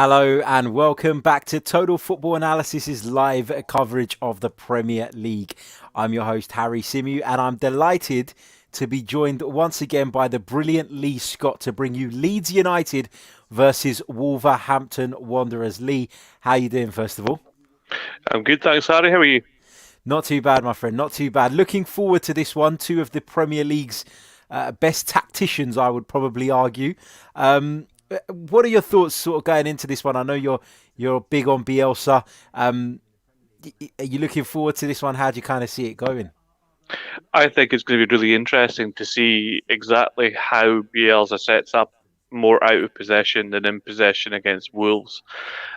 Hello and welcome back to Total Football Analysis's live coverage of the Premier League. I'm your host Harry Simew and I'm delighted to be joined once again by the brilliant Lee Scott to bring you Leeds United versus Wolverhampton Wanderers. Lee, how you doing first of all? I'm good, thanks, Harry. How are you? Not too bad, my friend, not too bad. Looking forward to this one. Two of the Premier League's best tacticians, I would probably argue. What are your thoughts sort of going into this one? I know you're big on Bielsa. Are you looking forward to this one? How do you kind of see it going? I think it's going to be really interesting to see exactly how Bielsa sets up more out of possession than in possession against Wolves.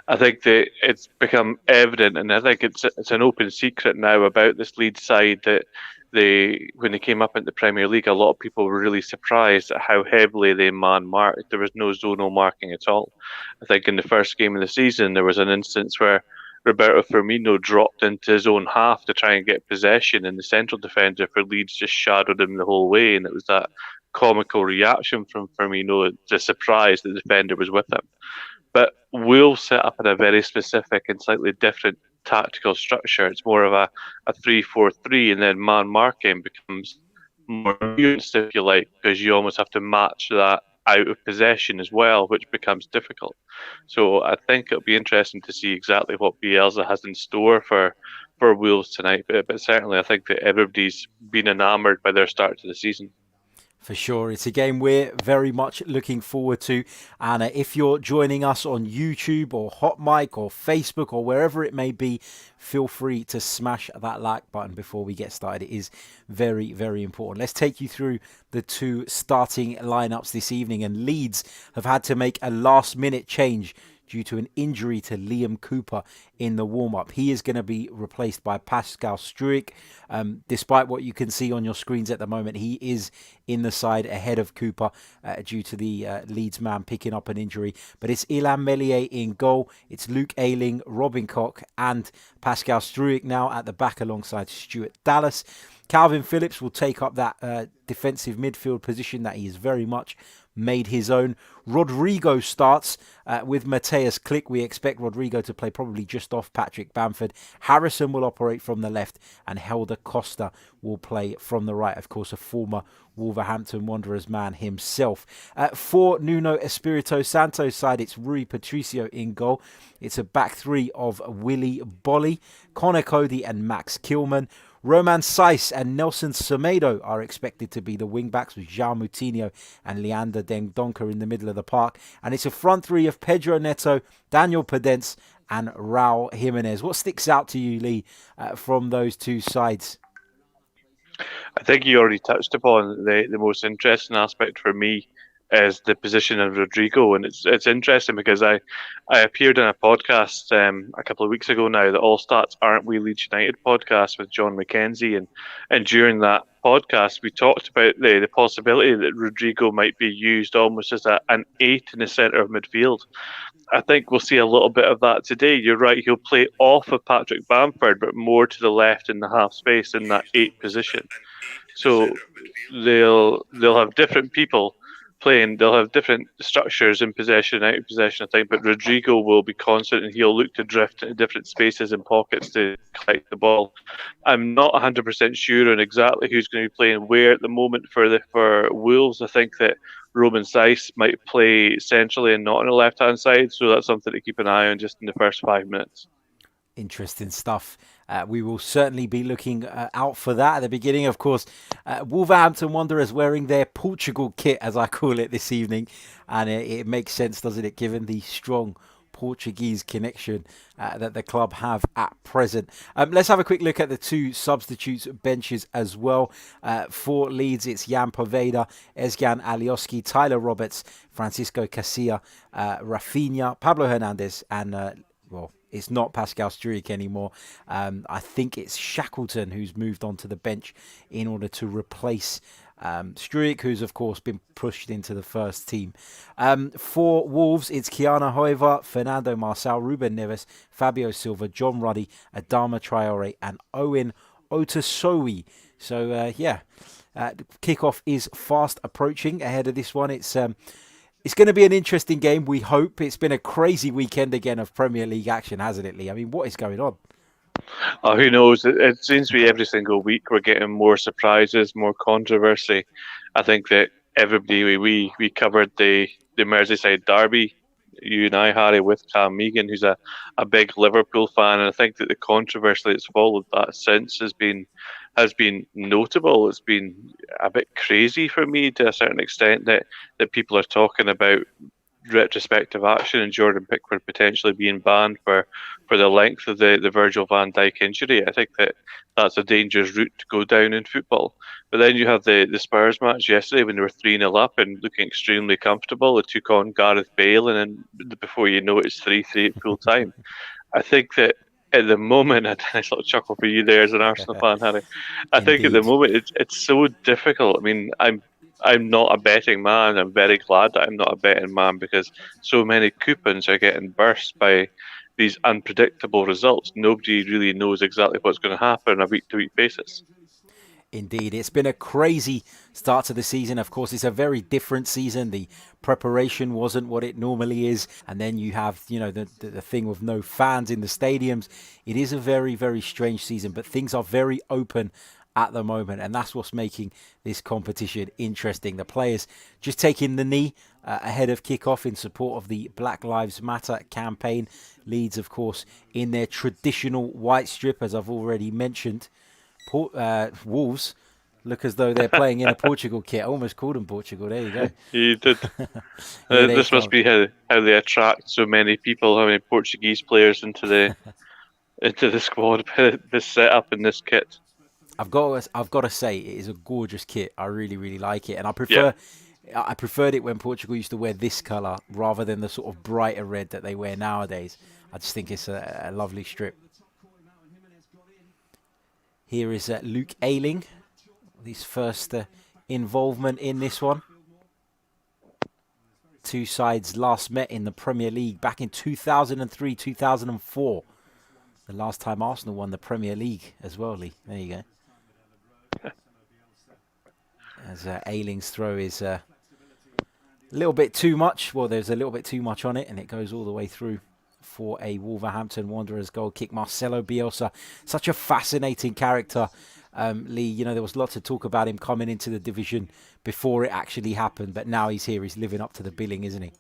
I think that it's become evident, and I think it's an open secret now about this Leeds side that when they came up into the Premier League, a lot of people were really surprised at how heavily they man marked. There was no zonal marking at all. I think in the first game of the season there was an instance where Roberto Firmino dropped into his own half to try and get possession, and the central defender for Leeds just shadowed him the whole way, and it was that comical reaction from Firmino, the surprise that the defender was with him. But Wolves set up in a very specific and slightly different tactical structure. It's more of a 3-4-3, and then man marking becomes more nuanced, if you like, because you almost have to match that out of possession as well, which becomes difficult. So I think it'll be interesting to see exactly what Bielsa has in store for Wolves tonight. But certainly, I think that everybody's been enamoured by their start to the season. For sure. It's a game we're very much looking forward to. And if you're joining us on YouTube or Hot Mic or Facebook or wherever it may be, feel free to smash that like button before we get started. It is very, very important. Let's take you through the two starting lineups this evening. And Leeds have had to make a last minute change due to an injury to Liam Cooper in the warm-up. He is going to be replaced by Pascal Struijk. Despite what you can see on your screens at the moment, he is in the side ahead of Cooper due to the Leeds man picking up an injury. But it's Illan Meslier in goal. It's Luke Ayling, Robin Koch and Pascal Struijk now at the back alongside Stuart Dallas. Calvin Phillips will take up that defensive midfield position that he has very much made his own. Rodrigo starts with Mateus Klick. We expect Rodrigo to play probably just off Patrick Bamford. Harrison will operate from the left and Helder Costa will play from the right. Of course, a former Wolverhampton Wanderers man himself. For Nuno Espirito Santo's side, it's Rui Patricio in goal. It's a back three of Willy Bolly, Connor Cody and Max Kilman. Roman Saiss and Nelson Semedo are expected to be the wing-backs with João Moutinho and Leander Dendoncker in the middle of the park. And it's a front three of Pedro Neto, Daniel Podence and Raul Jimenez. What sticks out to you, Lee, from those two sides? I think you already touched upon the most interesting aspect for me is the position of Rodrigo, and it's interesting because I appeared in a podcast a couple of weeks ago now, the All Stats Aren't We Leeds United podcast with John McKenzie, and during that podcast we talked about the possibility that Rodrigo might be used almost as an eight in the centre of midfield. I think we'll see a little bit of that today. You're right, he'll play off of Patrick Bamford, but more to the left in the half space in that eight position. So they'll have different people playing. They'll have different structures in possession and out of possession, I think. But Rodrigo will be constant, and he'll look to drift into different spaces and pockets to collect the ball. I'm not 100% sure on exactly who's going to be playing where at the moment for Wolves. I think that Roman Saiss might play centrally and not on the left hand side, so that's something to keep an eye on just in the first 5 minutes. Interesting stuff. We will certainly be looking out for that at the beginning. Of course, Wolverhampton Wanderers wearing their Portugal kit, as I call it, this evening. And it makes sense, doesn't it, given the strong Portuguese connection that the club have at present. Let's have a quick look at the two substitutes benches as well. For Leeds, it's Jan Poveda, Ezgan Alioski, Tyler Roberts, Francisco Casilla, Rafinha, Pablo Hernandez, and it's not Pascal Struijk anymore. I think it's Shackleton who's moved onto the bench in order to replace Struijk, who's of course been pushed into the first team. For Wolves, it's Kiana Hoiver, Fernando Marçal, Ruben Neves, Fabio Silva, John Ruddy, Adama Traore, and Owen Otasowie. So, kickoff is fast approaching ahead of this one. It's It's going to be an interesting game, we hope. It's been a crazy weekend again of Premier League action, hasn't it, Lee? I mean, what is going on? Oh, who knows? It seems to be every single week we're getting more surprises, more controversy. I think that everybody we covered the Merseyside derby, you and I, Harry, with Cam Megan, who's a big Liverpool fan, and I think that the controversy that's followed that since has been notable. It's been a bit crazy for me to a certain extent that people are talking about retrospective action and Jordan Pickford potentially being banned for the length of the Virgil van Dijk injury. I think that's a dangerous route to go down in football. But then you have the Spurs match yesterday when they were 3-0 up and looking extremely comfortable. They took on Gareth Bale, and then before you know it, it's 3-3 at full time. I think that at the moment, a nice little chuckle for you there as an Arsenal fan, Harry. I think at the Indeed. moment it's so difficult. I mean, I'm not a betting man. I'm very glad that I'm not a betting man because so many coupons are getting burst by these unpredictable results. Nobody really knows exactly what's going to happen on a week-to-week basis. Indeed, it's been a crazy start to the season. Of course, it's a very different season. The preparation wasn't what it normally is, and then you have, the thing with no fans in the stadiums. It is a very, very strange season, but things are very open at the moment, and that's what's making this competition interesting. The players just taking the knee ahead of kickoff in support of the Black Lives Matter campaign. Leeds, of course, in their traditional white strip, as I've already mentioned. Wolves look as though they're playing in a Portugal kit. I almost called them Portugal. There you go. You did. Here they This must come. be how they attract so many people, how many Portuguese players into the squad. This setup and this kit. I've got to say, it is a gorgeous kit. I really, really like it, and Yeah. I preferred it when Portugal used to wear this colour rather than the sort of brighter red that they wear nowadays. I just think it's a lovely strip. Here is Luke Ayling, his first involvement in this one. Two sides last met in the Premier League back in 2003-2004. The last time Arsenal won the Premier League as well, Lee. There you go. As Ayling's throw is a little bit too much. Well, there's a little bit too much on it, and it goes all the way through for a Wolverhampton Wanderers goal kick. Marcelo Bielsa, such a fascinating character. Lee, there was lots of talk about him coming into the division before it actually happened, but now he's here. He's living up to the billing, isn't he?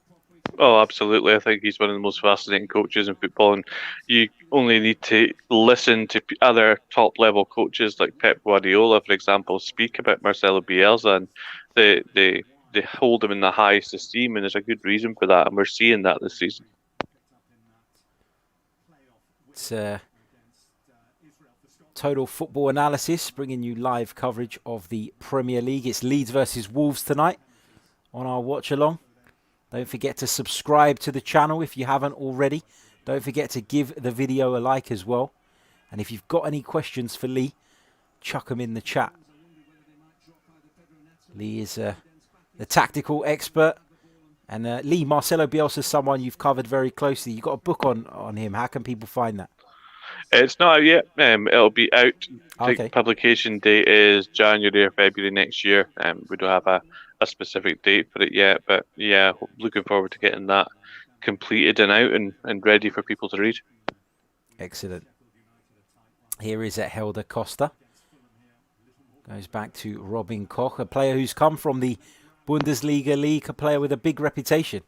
Oh, absolutely. I think he's one of the most fascinating coaches in football, and you only need to listen to other top-level coaches like Pep Guardiola, for example, speak about Marcelo Bielsa, and they hold him in the highest esteem, and there's a good reason for that, and we're seeing that this season. It's Total Football Analysis, bringing you live coverage of the Premier League. It's Leeds versus Wolves tonight on our watch-along. Don't forget to subscribe to the channel if you haven't already. Don't forget to give the video a like as well. And if you've got any questions for Lee, chuck them in the chat. Lee is the tactical expert. And Lee, Marcelo Bielsa is someone you've covered very closely. You've got a book on him. How can people find that? It's not out yet. It'll be out. Okay. Publication date is January or February next year. We don't have a specific date for it yet, but yeah, looking forward to getting that completed and out and ready for people to read. Excellent. Here is Helder Costa. Goes back to Robin Koch, a player who's come from the Bundesliga league, a player with a big reputation.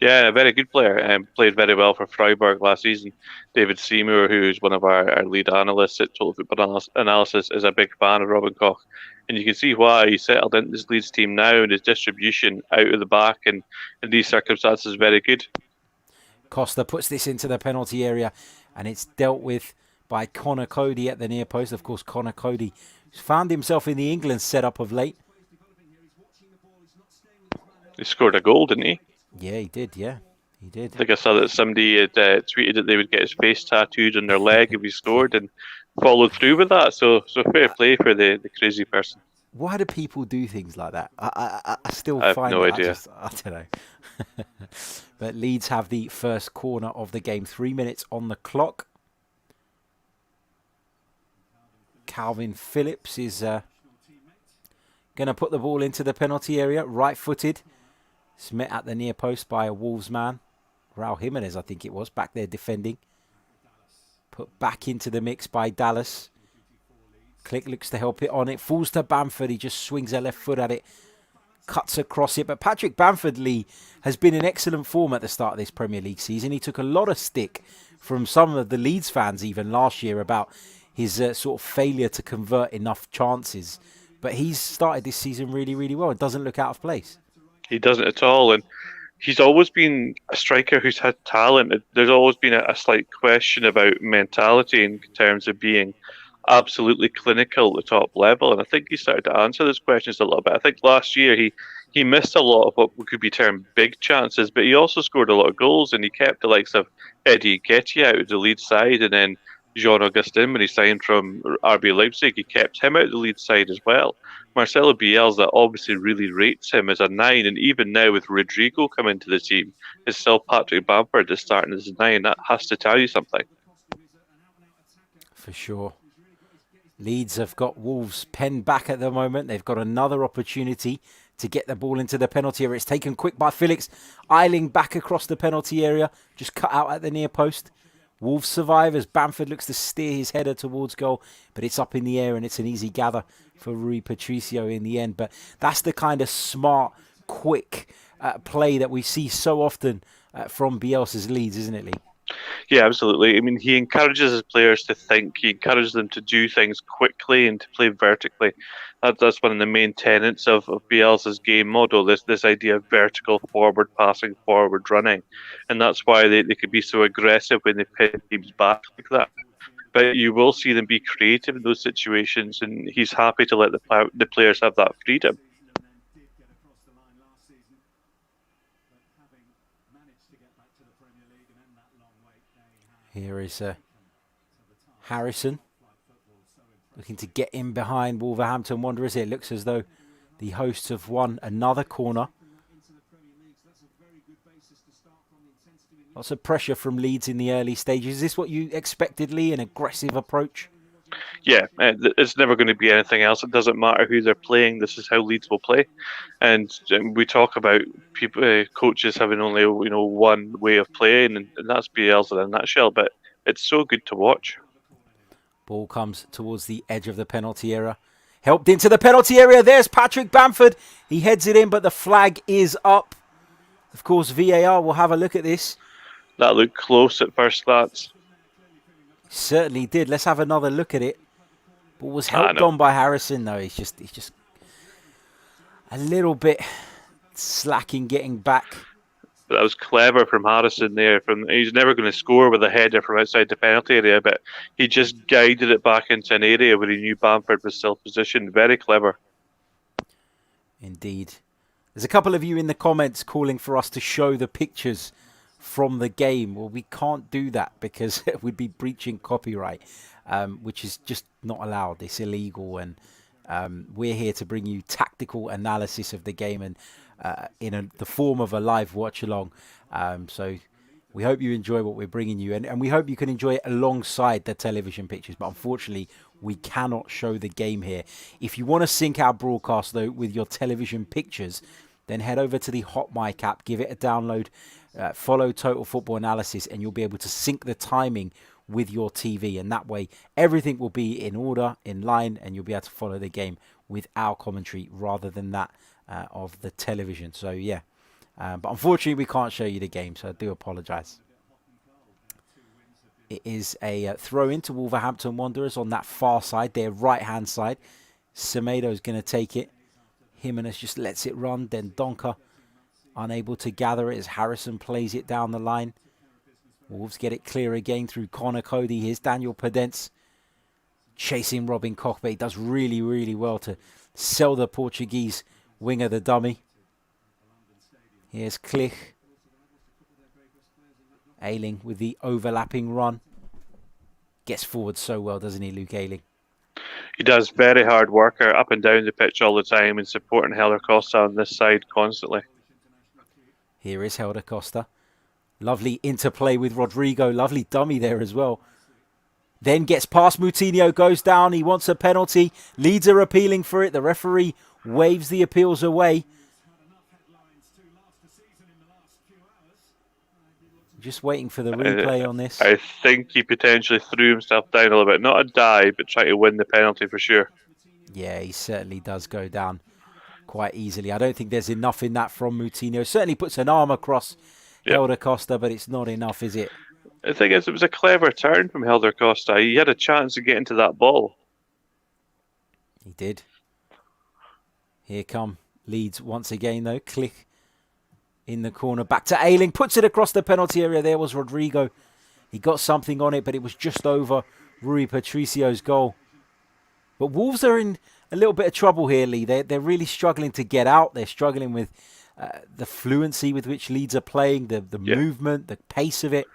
Yeah, a very good player. Played very well for Freiburg last season. David Seymour, who's one of our lead analysts at Total Football Analysis, is a big fan of Robin Koch. And you can see why he settled into this Leeds team now, and his distribution out of the back and in these circumstances is very good. Costa puts this into the penalty area, and it's dealt with by Connor Cody at the near post. Of course, Connor Cody found himself in the England setup of late. He scored a goal, didn't he? Yeah, he did. Yeah, he did. I think I saw that somebody had tweeted that they would get his face tattooed on their leg if he scored, and followed through with that. So fair play for the crazy person. Why do people do things like that? I still I have find no it. idea. I don't know. But Leeds have the first corner of the game. 3 minutes on the clock. Calvin Phillips is going to put the ball into the penalty area, right-footed. It's met at the near post by a Wolves man. Raul Jimenez, I think it was, back there defending. Put back into the mix by Dallas. Click looks to help it on. It falls to Bamford. He just swings a left foot at it. Cuts across it. But Patrick Bamford, Lee, has been in excellent form at the start of this Premier League season. He took a lot of stick from some of the Leeds fans even last year about his sort of failure to convert enough chances. But he's started this season really, really well. It doesn't look out of place. He doesn't at all, and he's always been a striker who's had talent. There's always been a slight question about mentality in terms of being absolutely clinical at the top level, and I think he started to answer those questions a little bit. I think last year he missed a lot of what could be termed big chances, but he also scored a lot of goals, and he kept the likes of Eddie Nketiah out of the lead side, and then Jean Augustin, when he signed from RB Leipzig, he kept him out of the lead side as well. Marcelo Bielsa obviously really rates him as a 9, and even now with Rodrigo coming to the team, it's still Patrick Bamford is starting as a 9. That has to tell you something. For sure. Leeds have got Wolves penned back at the moment. They've got another opportunity to get the ball into the penalty area. It's taken quick by Felix. Eiling back across the penalty area. Just cut out at the near post. Wolves survive as Bamford looks to steer his header towards goal. But it's up in the air and it's an easy gather for Rui Patricio in the end. But that's the kind of smart, quick play that we see so often from Bielsa's Leeds, isn't it, Lee? Yeah, absolutely. I mean, he encourages his players to think. He encourages them to do things quickly and to play vertically. That's one of the main tenets of Bielsa's game model, this idea of vertical forward passing, forward running. And that's why they could be so aggressive when they pin teams back like that. But you will see them be creative in those situations, and he's happy to let the players have that freedom. Here is Harrison looking to get in behind Wolverhampton Wanderers. It looks as though the hosts have won another corner. Lots of pressure from Leeds in the early stages. Is this what you expected, Lee? An aggressive approach? Yeah, it's never going to be anything else. It doesn't matter who they're playing. This is how Leeds will play. And we talk about people, coaches having only one way of playing, and that's Bielsa in a nutshell. But it's so good to watch. Ball comes towards the edge of the penalty area. Helped into the penalty area. There's Patrick Bamford. He heads it in, but the flag is up. Of course, VAR will have a look at this. That looked close at first glance. Certainly did. Let's have another look at it. But was helped on by Harrison, though. He's just a little bit slacking getting back. But that was clever from Harrison there. He's never going to score with a header from outside the penalty area, but he just guided it back into an area where he knew Bamford was still positioned. Very clever. Indeed. There's a couple of you in the comments calling for us to show the pictures from the game. Well, we can't do that because we'd be breaching copyright, which is just not allowed. It's illegal, and we're here to bring you tactical analysis of the game and in the form of a live watch along. So we hope you enjoy what we're bringing you, and we hope you can enjoy it alongside the television pictures. But unfortunately, we cannot show the game here. If you want to sync our broadcast, though, with your television pictures, then head over to the Hot Mic app, give it a download, follow Total Football Analysis, and you'll be able to sync the timing with your TV. And that way, everything will be in order, in line, and you'll be able to follow the game with our commentary rather than that of the television. So, yeah. But unfortunately, we can't show you the game, so I do apologise. It is a throw into Wolverhampton Wanderers on that far side, their right-hand side. Semedo is going to take it. Jimenez just lets it run. Then Donker unable to gather it as Harrison plays it down the line. Wolves get it clear again through Connor Cody. Here's Daniel Pedence chasing Robin Koch, but he does really, really well to sell the Portuguese winger the dummy. Here's Klich. Ayling with the overlapping run. Gets forward so well, doesn't he, Luke Ayling? He does. Very hard worker, up and down the pitch all the time and supporting Helder Costa on this side constantly. Here is Helder Costa. Lovely interplay with Rodrigo. Lovely dummy there as well. Then gets past Moutinho, goes down. He wants a penalty. Leeds are appealing for it. The referee waves the appeals away. Just waiting for the I, replay on this. I think he potentially threw himself down a little bit. Not a dive, but trying to win the penalty for sure. Yeah, he certainly does go down quite easily. I don't think there's enough in that from Moutinho. Certainly puts an arm across Yeah. Helder Costa, but it's not enough, is it? The thing is, it was a clever turn from Helder Costa. He had a chance to get into that ball. He did. Here come Leeds once again, though. Click in the corner. Back to Ayling. Puts it across the penalty area. There was Rodrigo. He got something on it, but it was just over Rui Patricio's goal. But Wolves are in a little bit of trouble here, Lee. They're really struggling to get out. They're struggling with the fluency with which Leeds are playing, the movement, the pace of it.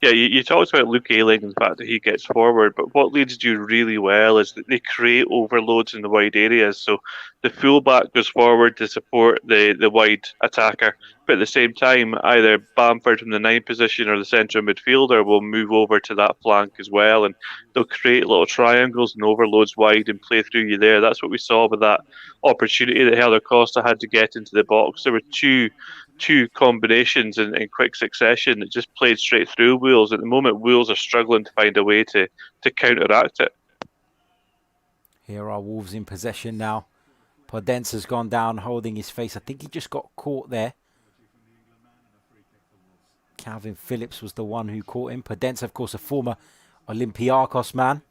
Yeah, you talked about Luke Ayling and the fact that he gets forward, but what Leeds do really well is that they create overloads in the wide areas. So the fullback goes forward to support the wide attacker, but at the same time, either Bamford from the 9 position or the central midfielder will move over to that flank as well, and they'll create little triangles and overloads wide and play through you there. That's what we saw with that opportunity that Helder Costa had to get into the box. There were two combinations in quick succession that just played straight through Wolves. At the moment, Wolves are struggling to find a way to counteract it. Here are Wolves in possession now. Podence has gone down holding his face. I think he just got caught there. Calvin Phillips was the one who caught him. Podence, of course, a former Olympiacos man.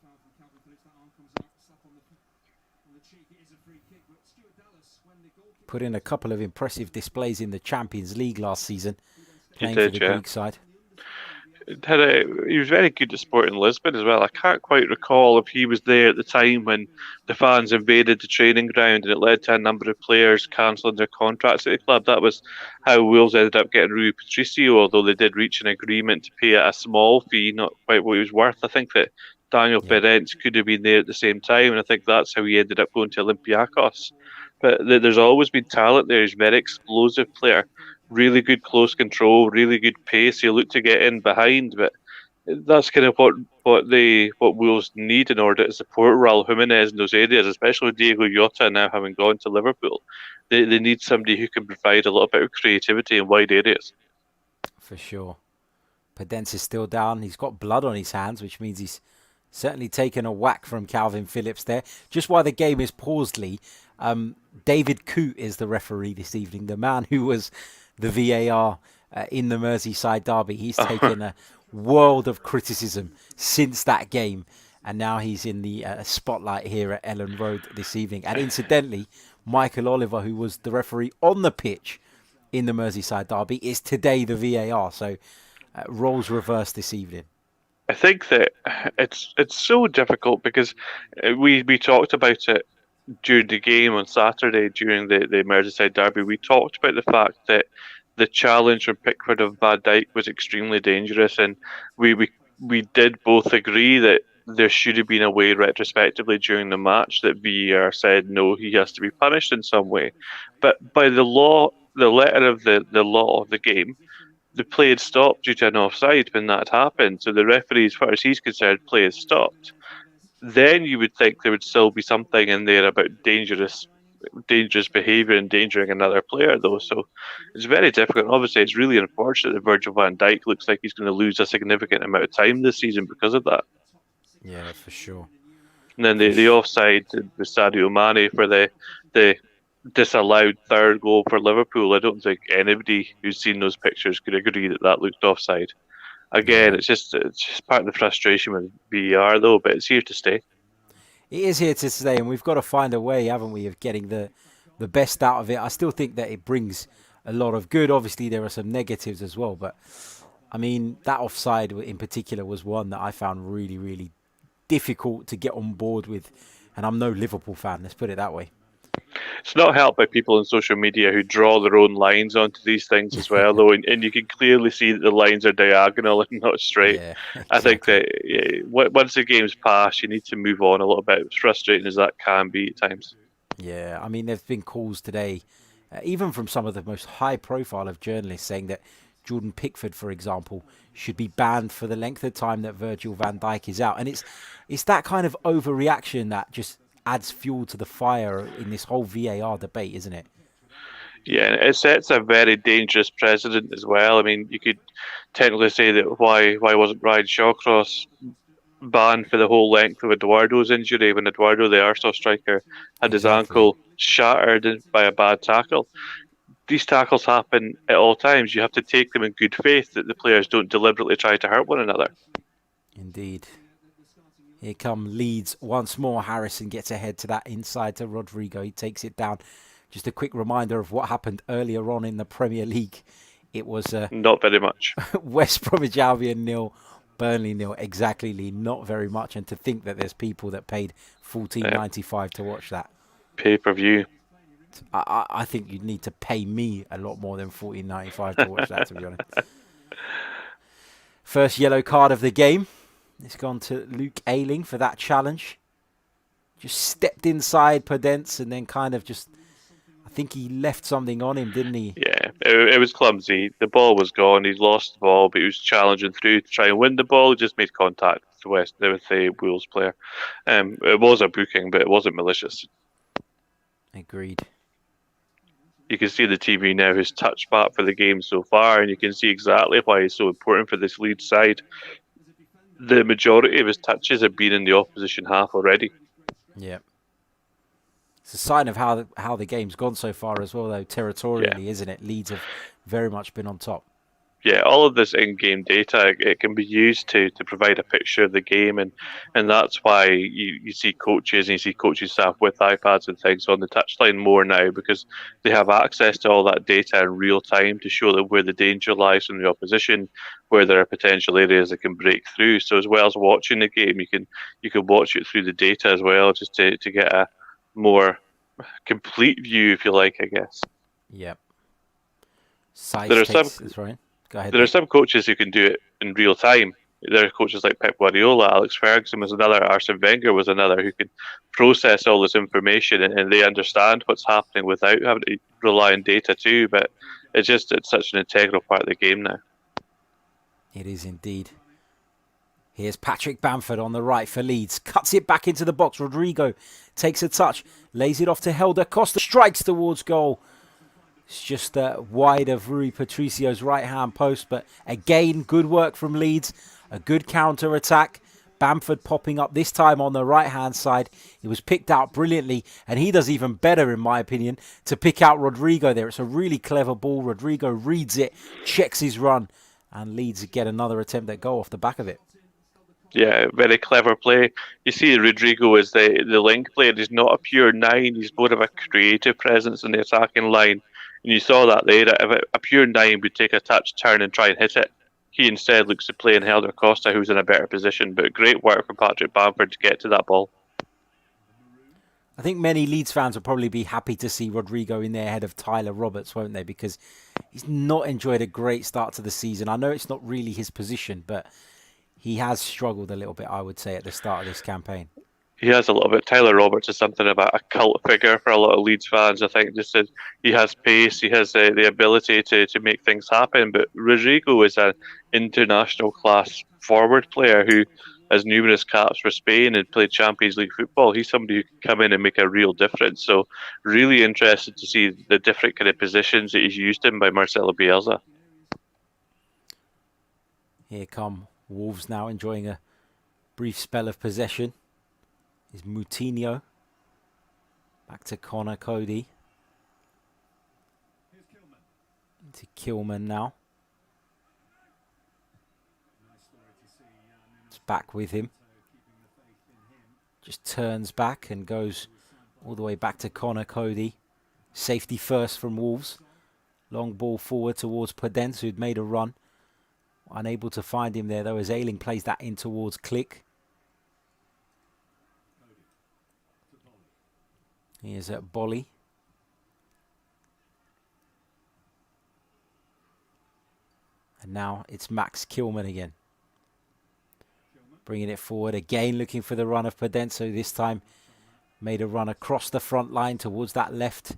Put in a couple of impressive displays in the Champions League last season, playing for the Greek side. He was very good at Sporting Lisbon as well. I can't quite recall if he was there at the time when the fans invaded the training ground and it led to a number of players cancelling their contracts at the club. That was how Wolves ended up getting Rui Patricio, although they did reach an agreement to pay a small fee, not quite what he was worth. I think that Daniel Perez could have been there at the same time, and I think that's how he ended up going to Olympiacos. But there's always been talent there. He's a very explosive player. Really good close control, really good pace. He'll look to get in behind, but that's kind of what Wolves need in order to support Raul Jimenez in those areas, especially with Diego Jota now having gone to Liverpool. They need somebody who can provide a little bit of creativity in wide areas. For sure. Podence is still down. He's got blood on his hands, which means he's certainly taken a whack from Calvin Phillips there. Just while the game is paused, Lee, David Coote is the referee this evening, the man who was the VAR in the Merseyside derby. He's taken a world of criticism since that game, and now he's in the spotlight here at Ellen Road this evening. And incidentally, Michael Oliver, who was the referee on the pitch in the Merseyside derby, is today the VAR. So roles reversed this evening. I think that it's so difficult because we talked about it during the game on Saturday during the Merseyside derby. We talked about the fact that the challenge from Pickford of Van Dijk was extremely dangerous, and we did both agree that there should have been a way retrospectively during the match that VAR said no, he has to be punished in some way. But by the letter of the law of the game, the play had stopped due to an offside when that happened. So the referee, as far as he's concerned, play has stopped. Then you would think there would still be something in there about dangerous behaviour, endangering another player, though. So it's very difficult. Obviously, it's really unfortunate that Virgil van Dijk looks like he's going to lose a significant amount of time this season because of that. Yeah, for sure. And then the offside with Sadio Mane for the disallowed third goal for Liverpool. I don't think anybody who's seen those pictures could agree that looked offside. Again, it's just part of the frustration with VAR, though, but it's here to stay. It is here to stay, and we've got to find a way, haven't we, of getting the best out of it. I still think that it brings a lot of good. Obviously, there are some negatives as well, but I mean, that offside in particular was one that I found really, really difficult to get on board with, and I'm no Liverpool fan, let's put it that way. It's not helped by people on social media who draw their own lines onto these things as well, though, and you can clearly see that the lines are diagonal and not straight. Yeah, exactly. I think that once the game's passed, you need to move on a little bit, as frustrating as that can be at times. Yeah, I mean, there's been calls today, even from some of the most high-profile of journalists, saying that Jordan Pickford, for example, should be banned for the length of time that Virgil van Dijk is out. And it's that kind of overreaction that just adds fuel to the fire in this whole VAR debate, isn't it? Yeah, it sets a very dangerous precedent as well. I mean, you could technically say that why wasn't Ryan Shawcross banned for the whole length of Eduardo's injury when Eduardo, the Arsenal striker, had his Exactly. ankle shattered by a bad tackle. These tackles happen at all times. You have to take them in good faith that the players don't deliberately try to hurt one another. Indeed. Here come Leeds once more. Harrison gets ahead to that inside to Rodrigo. He takes it down. Just a quick reminder of what happened earlier on in the Premier League. It was Not very much. West Bromwich Albion 0, Burnley 0. Exactly, Lee. Not very much. And to think that there's people that paid $14.95 to watch that. Pay-per-view. I think you'd need to pay me a lot more than $14.95 to watch that, to be honest. First yellow card of the game. It's gone to Luke Ayling for that challenge. Just stepped inside Podence and then kind of just... I think he left something on him, didn't he? Yeah, it was clumsy. The ball was gone. He lost the ball, but he was challenging through to try and win the ball. He just made contact with the Wolves player. It was a booking, but it wasn't malicious. Agreed. You can see the TV now his touch back for the game so far, and you can see exactly why he's so important for this Leeds side. The majority of his touches have been in the opposition half already. Yeah. It's a sign of how the game's gone so far as well, though, territorially, isn't it? Leeds have very much been on top. Yeah, all of this in-game data, it can be used to provide a picture of the game, and that's why you see coaches and you see coaching staff with iPads and things on the touchline more now, because they have access to all that data in real time to show them where the danger lies from the opposition, where there are potential areas that can break through. So as well as watching the game, you can watch it through the data as well, just to get a more complete view, if you like, I guess. Yep. That's right. Go ahead. There are some coaches who can do it in real time. There are coaches like Pep Guardiola, Alex Ferguson was another, Arsene Wenger was another, who can process all this information and they understand what's happening without having to rely on data too. But it's such an integral part of the game now. It is indeed. Here's Patrick Bamford on the right for Leeds. Cuts it back into the box. Rodrigo takes a touch. Lays it off to Helder Costa. Strikes towards goal. It's just wide of Rui Patricio's right-hand post. But again, good work from Leeds. A good counter-attack. Bamford popping up this time on the right-hand side. He was picked out brilliantly. And he does even better, in my opinion, to pick out Rodrigo there. It's a really clever ball. Rodrigo reads it, checks his run. And Leeds get another attempt at goal off the back of it. Yeah, very clever play. You see Rodrigo is the link player. He's not a pure 9. He's more of a creative presence in the attacking line. And you saw that there. If a pure 9 would take a touch, turn and try and hit it, he instead looks to play in Helder Costa, who's in a better position. But great work from Patrick Bamford to get to that ball. I think many Leeds fans will probably be happy to see Rodrigo in there ahead of Tyler Roberts, won't they? Because he's not enjoyed a great start to the season. I know it's not really his position, but he has struggled a little bit, I would say, at the start of this campaign. He has a little bit. Tyler Roberts is something about a cult figure for a lot of Leeds fans. I think just that he has pace, he has the ability to make things happen. But Rodrigo is an international class forward player who has numerous caps for Spain and played Champions League football. He's somebody who can come in and make a real difference. So really interested to see the different kind of positions that he's used in by Marcelo Bielsa. Here come Wolves now, enjoying a brief spell of possession. Is Moutinho. Back to Connor Cody. To Kilman now. It's back with him. Just turns back and goes all the way back to Connor Cody. Safety first from Wolves. Long ball forward towards Podence, who'd made a run. Unable to find him there, though, as Ayling plays that in towards Click. Here's at Bolly. And now it's Max Kilman again. Bringing it forward again, looking for the run of Podenso. This time made a run across the front line towards that left.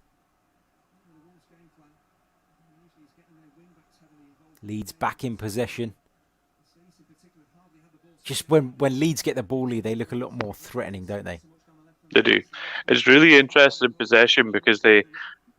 Leeds back in possession. Just when Leeds get the ball, they look a lot more threatening, don't they? They do. It's really interesting possession because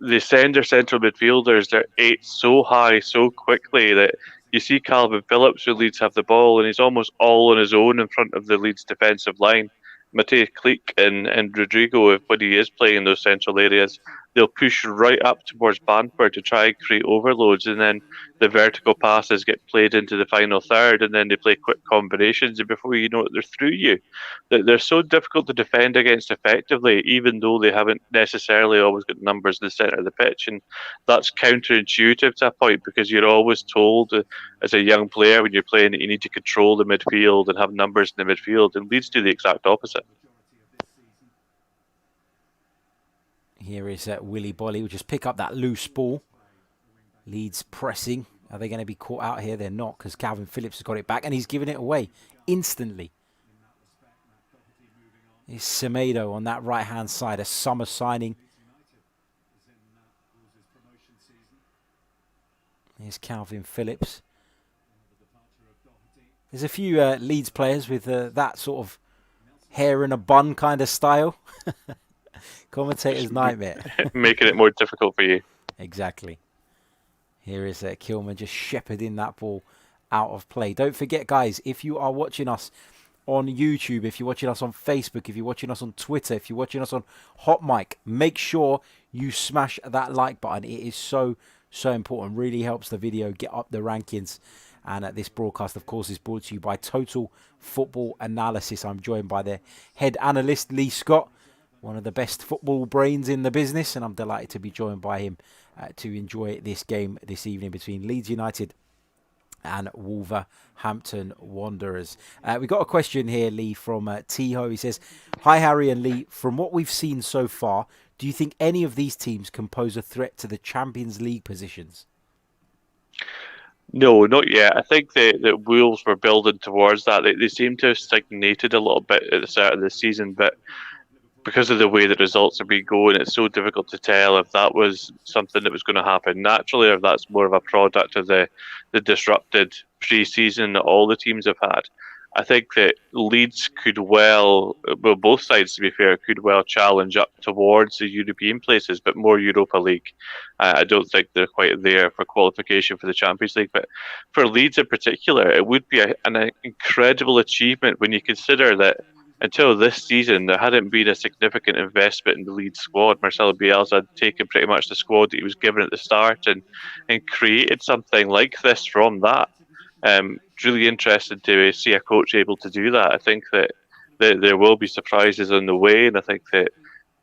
they send their central midfielders their eight so high so quickly that you see Calvin Phillips, who Leeds have the ball, and he's almost all on his own in front of the Leeds defensive line. Matej Klich and Rodrigo, if when he is playing in those central areas, they'll push right up towards Bamford to try and create overloads, and then the vertical passes get played into the final third, and then they play quick combinations, and before you know it, they're through you. They're so difficult to defend against effectively, even though they haven't necessarily always got numbers in the centre of the pitch, and that's counterintuitive to a point because you're always told as a young player when you're playing that you need to control the midfield and have numbers in the midfield, and Leeds do the exact opposite. Here is Willy Bolly. We'll just pick up that loose ball. Leeds pressing. Are they going to be caught out here? They're not, because Calvin Phillips has got it back and he's given it away instantly. It's Semedo on that right-hand side, a summer signing. Here's Calvin Phillips. There's a few Leeds players with that sort of hair in a bun kind of style. Commentator's nightmare. Making it more difficult for you. Exactly. Here is Kilman just shepherding that ball out of play. Don't forget, guys, if you are watching us on YouTube, if you're watching us on Facebook, if you're watching us on Twitter, if you're watching us on Hot Mic, make sure you smash that like button. It is so important. Really helps the video get up the rankings. And this broadcast, of course, is brought to you by Total Football Analysis. I'm joined by their head analyst, Lee Scott, one of the best football brains in the business, and I'm delighted to be joined by him to enjoy this game this evening between Leeds United and Wolverhampton Wanderers. We got a question here, Lee, from Tiho. He says, "Hi, Harry and Lee. From what we've seen so far, do you think any of these teams can pose a threat to the Champions League positions?" No, not yet. I think that Wolves were building towards that. They seem to have stagnated a little bit at the start of the season, but because of the way the results have been going, it's so difficult to tell if that was something that was going to happen naturally or if that's more of a product of the disrupted pre-season that all the teams have had. I think that Leeds could well, both sides to be fair, could well challenge up towards the European places, but more Europa League. I don't think they're quite there for qualification for the Champions League. But for Leeds in particular, it would be an incredible achievement when you consider that until this season, there hadn't been a significant investment in the Leeds squad. Marcelo Bielsa had taken pretty much the squad that he was given at the start and created something like this from that. It's really interesting to see a coach able to do that. I think that there will be surprises on the way, and I think that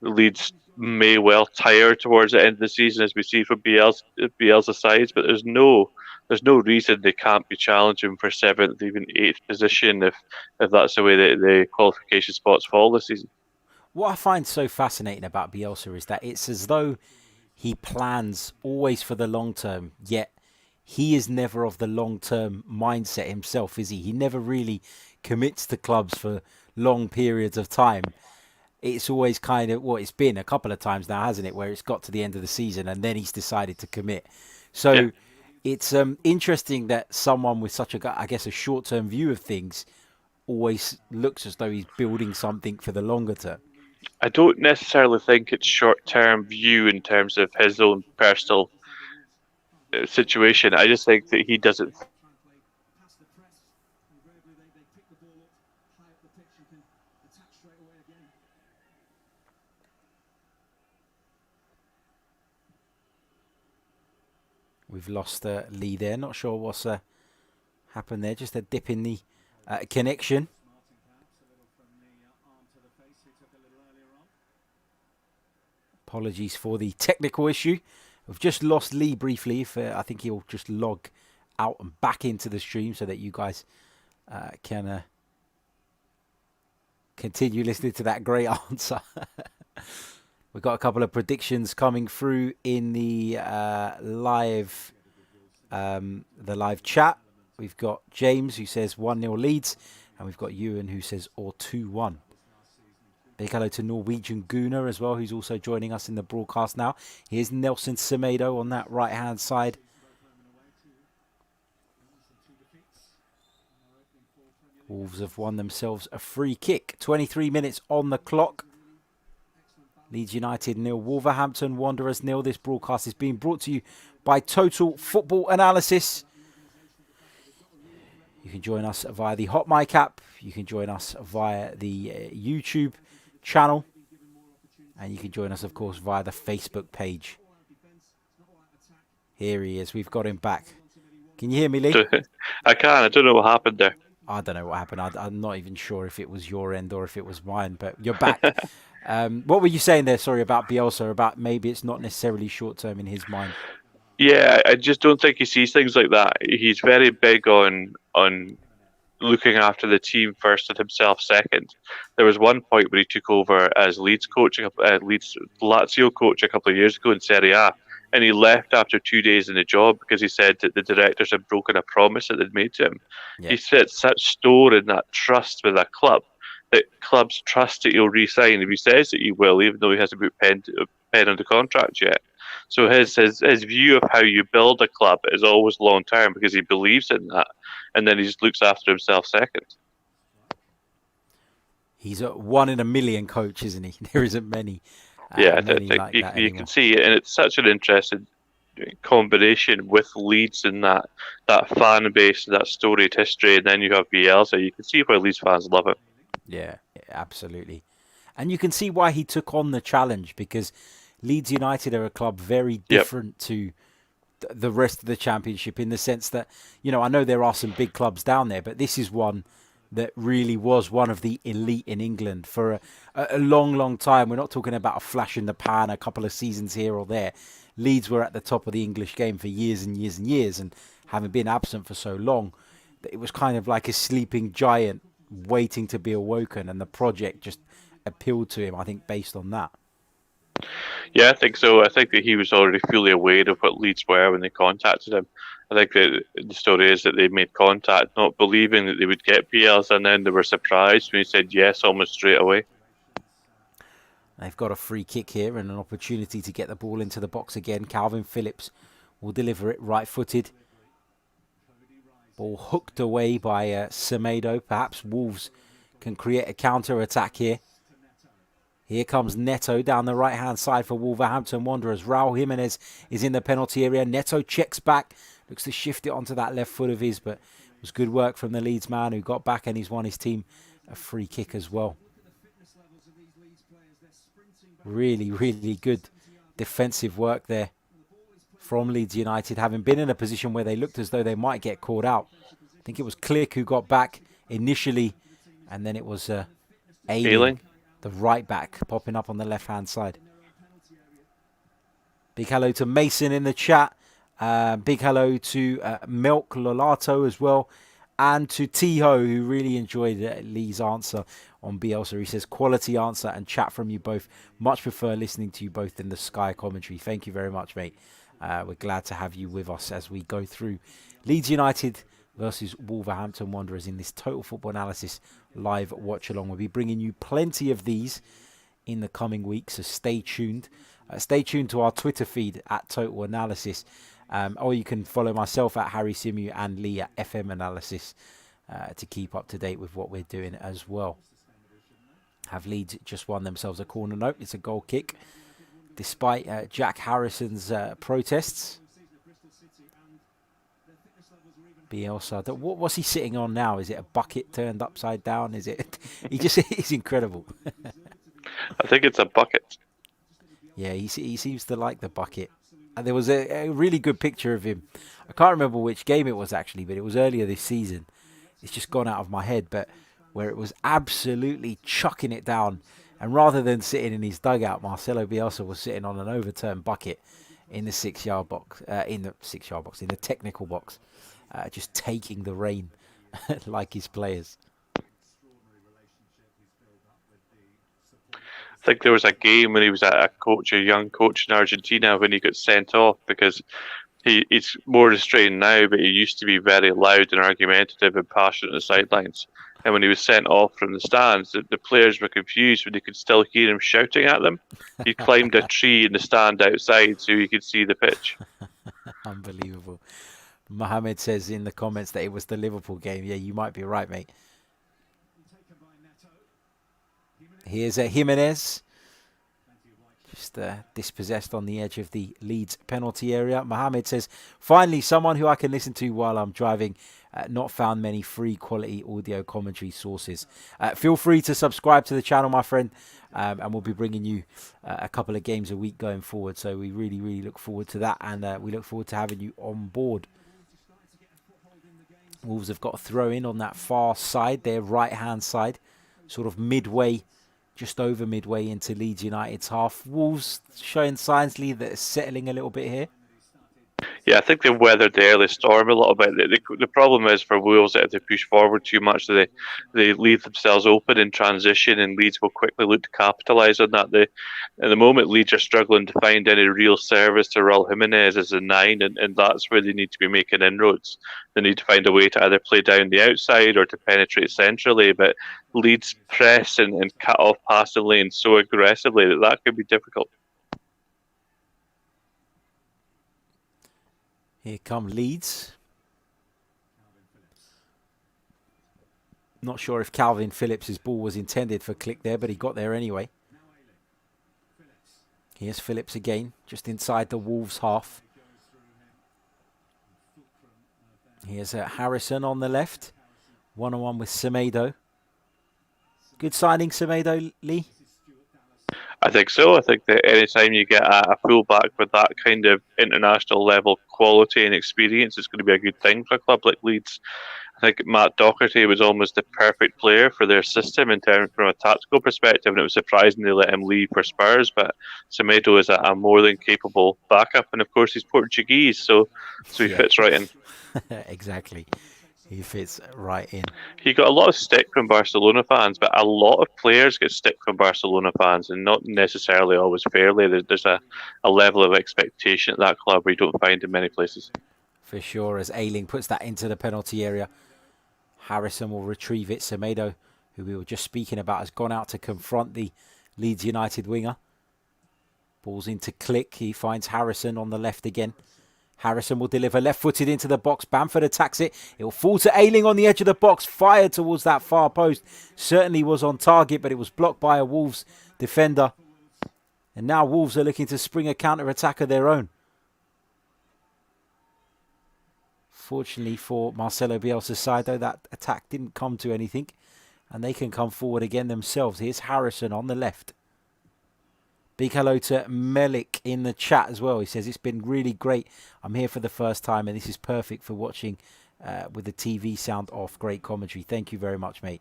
Leeds may well tire towards the end of the season, as we see from Bielsa's sides, but there's no reason they can't be challenging for 7th, even 8th position if that's the way that the qualification spots fall this season. What I find so fascinating about Bielsa is that it's as though he plans always for the long term, yet he is never of the long-term mindset himself, is he? He never really commits to clubs for long periods of time. It's always kind of, it's been a couple of times now, hasn't it, where it's got to the end of the season and then he's decided to commit. So yeah. It's interesting that someone with such a short-term view of things always looks as though he's building something for the longer term. I don't necessarily think it's short-term view in terms of his own personal situation. I just think that he doesn't. We've lost Lee there. Not sure what's happened there. Just a dip in the connection. Apologies for the technical issue. We've just lost Lee briefly. I think he'll just log out and back into the stream so that you guys can continue listening to that great answer. We've got a couple of predictions coming through in the live chat. We've got James who says 1-0 Leeds, and we've got Ewan who says 2-1. Big hello to Norwegian Guna as well, who's also joining us in the broadcast now. Here's Nelson Semedo on that right-hand side. Wolves have won themselves a free kick. 23 minutes on the clock. Leeds United 0, Wolverhampton Wanderers 0. This broadcast is being brought to you by Total Football Analysis. You can join us via the Hot Mic app. You can join us via the YouTube channel. And you can join us, of course, via the Facebook page. Here he is. We've got him back. Can you hear me, Lee? I can. I don't know what happened there. I don't know what happened. I'm not even sure if it was your end or if it was mine, but you're back. What were you saying there, sorry, about Bielsa, about maybe it's not necessarily short-term in his mind? Yeah, I just don't think he sees things like that. He's very big on looking after the team first and himself second. There was one point where he took over as Leeds coach, Leeds Lazio coach a couple of years ago in Serie A, and he left after 2 days in the job because he said that the directors had broken a promise that they'd made to him. Yeah. He set such store in that trust with a club that clubs trust that he'll re-sign if he says that he will, even though he hasn't put pen under contract yet. So his view of how you build a club is always long term because he believes in that, and then he just looks after himself second. He's a 1 in a million coach, isn't he? There isn't many. Yeah, like you can see it, and it's such an interesting combination with Leeds and that fan base, that storied history, and then you have Bielsa. You can see why Leeds fans love him. Yeah, absolutely. And you can see why he took on the challenge, because Leeds United are a club very different to the rest of the Championship, in the sense that, you know, I know there are some big clubs down there, but this is one that really was one of the elite in England for a long, long time. We're not talking about a flash in the pan, a couple of seasons here or there. Leeds were at the top of the English game for years and years and years, and having been absent for so long, it was kind of like a sleeping giant waiting to be awoken, and the project just appealed to him, I think, based on that. Yeah, I think so. I think that he was already fully aware of what Leeds were when they contacted him. I think that the story is that they made contact, not believing that they would get Bielsa, and then they were surprised when he said yes almost straight away. They've got a free kick here and an opportunity to get the ball into the box again. Calvin Phillips will deliver it right-footed. Ball hooked away by Semedo. Perhaps Wolves can create a counter-attack here. Here comes Neto down the right-hand side for Wolverhampton Wanderers. Raul Jimenez is in the penalty area. Neto checks back. Looks to shift it onto that left foot of his, but it was good work from the Leeds man who got back, and he's won his team a free kick as well. Really, really good defensive work there from Leeds United, having been in a position where they looked as though they might get caught out. I think it was Click who got back initially, and then it was Ailing, the right back, popping up on the left-hand side. Big hello to Mason in the chat. Big hello to Milk Lolato as well. And to Tiho, who really enjoyed Lee's answer on Bielsa. He says, quality answer and chat from you both. Much prefer listening to you both in the Sky commentary. Thank you very much, mate. We're glad to have you with us as we go through Leeds United versus Wolverhampton Wanderers in this Total Football Analysis live watch-along. We'll be bringing you plenty of these in the coming weeks, so stay tuned. Stay tuned to our Twitter feed at Total Analysis. Or you can follow myself at Harry Simu and Lee at FM Analysis to keep up to date with what we're doing as well. Have Leeds just won themselves a corner? Nope, it's a goal kick. Despite Jack Harrison's protests. Bielsa, what's he sitting on now? Is it a bucket turned upside down? Is it? He's incredible. I think it's a bucket. Yeah, he seems to like the bucket. And there was a really good picture of him. I can't remember which game it was actually, but it was earlier this season. It's just gone out of my head, but where it was absolutely chucking it down. And rather than sitting in his dugout, Marcelo Bielsa was sitting on an overturned bucket in the 6-yard box, in the technical box, just taking the rain like his players. I think there was a game when he was a young coach in Argentina, when he got sent off because he's more restrained now, but he used to be very loud and argumentative and passionate on the sidelines. And when he was sent off from the stands, the players were confused when they could still hear him shouting at them. He climbed a tree in the stand outside so he could see the pitch. Unbelievable. Mohammed says in the comments that it was the Liverpool game. Yeah, you might be right, mate. Here's Jimenez. just dispossessed on the edge of the Leeds penalty area. Mohammed says, finally, someone who I can listen to while I'm driving. Not found many free quality audio commentary sources. Feel free to subscribe to the channel, my friend, and we'll be bringing you a couple of games a week going forward. So we really, really look forward to that, and we look forward to having you on board. Wolves have got a throw in on that far side, their right-hand side, sort of midway, just over midway into Leeds United's half. Wolves showing signs, Lee, that it's settling a little bit here. Yeah, I think they weathered the early storm a little bit. The problem is for Wolves that if they push forward too much, they leave themselves open in transition, and Leeds will quickly look to capitalise on that. At the moment, Leeds are struggling to find any real service to Raul Jimenez as a 9, and that's where they need to be making inroads. They need to find a way to either play down the outside or to penetrate centrally, but Leeds press and cut off passing lanes so aggressively that could be difficult. Here come Leeds. Not sure if Calvin Phillips' ball was intended for Click there, but he got there anyway. Here's Phillips again, just inside the Wolves half. Here's Harrison on the left. One-on-one with Semedo. Good signing, Semedo, Lee? I think so. I think that anytime you get a fullback with that kind of international level quality and experience, it's going to be a good thing for a club like Leeds. I think Matt Doherty was almost the perfect player for their system in terms from a tactical perspective, and it was surprising they let him leave for Spurs. But Semedo is a more than capable backup, and of course he's Portuguese, so he fits right in. Exactly. He fits right in. He got a lot of stick from Barcelona fans, but a lot of players get stick from Barcelona fans, and not necessarily always fairly. There's a level of expectation at that club where you don't find in many places. For sure, as Ayling puts that into the penalty area. Harrison will retrieve it. Semedo, who we were just speaking about, has gone out to confront the Leeds United winger. Ball's into Click. He finds Harrison on the left again. Harrison will deliver left-footed into the box. Bamford attacks it. It will fall to Ayling on the edge of the box. Fired towards that far post. Certainly was on target, but it was blocked by a Wolves defender. And now Wolves are looking to spring a counter-attack of their own. Fortunately for Marcelo Bielsa's side, though, that attack didn't come to anything. And they can come forward again themselves. Here's Harrison on the left. Big hello to Melik in the chat as well. He says, it's been really great. I'm here for the first time, and this is perfect for watching with the TV sound off. Great commentary. Thank you very much, mate.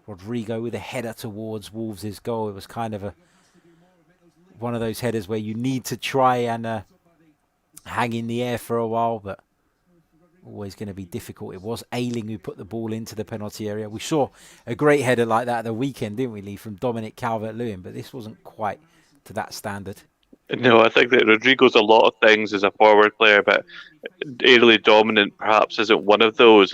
Rodrigo with a header towards Wolves' goal. It was kind of one of those headers where you need to try and hang in the air for a while, but always going to be difficult. It was Ayling who put the ball into the penalty area. We saw a great header like that at the weekend, didn't we, Lee, from Dominic Calvert-Lewin, but this wasn't quite to that standard. No, I think that Rodrigo's a lot of things as a forward player, but aerially dominant perhaps isn't one of those.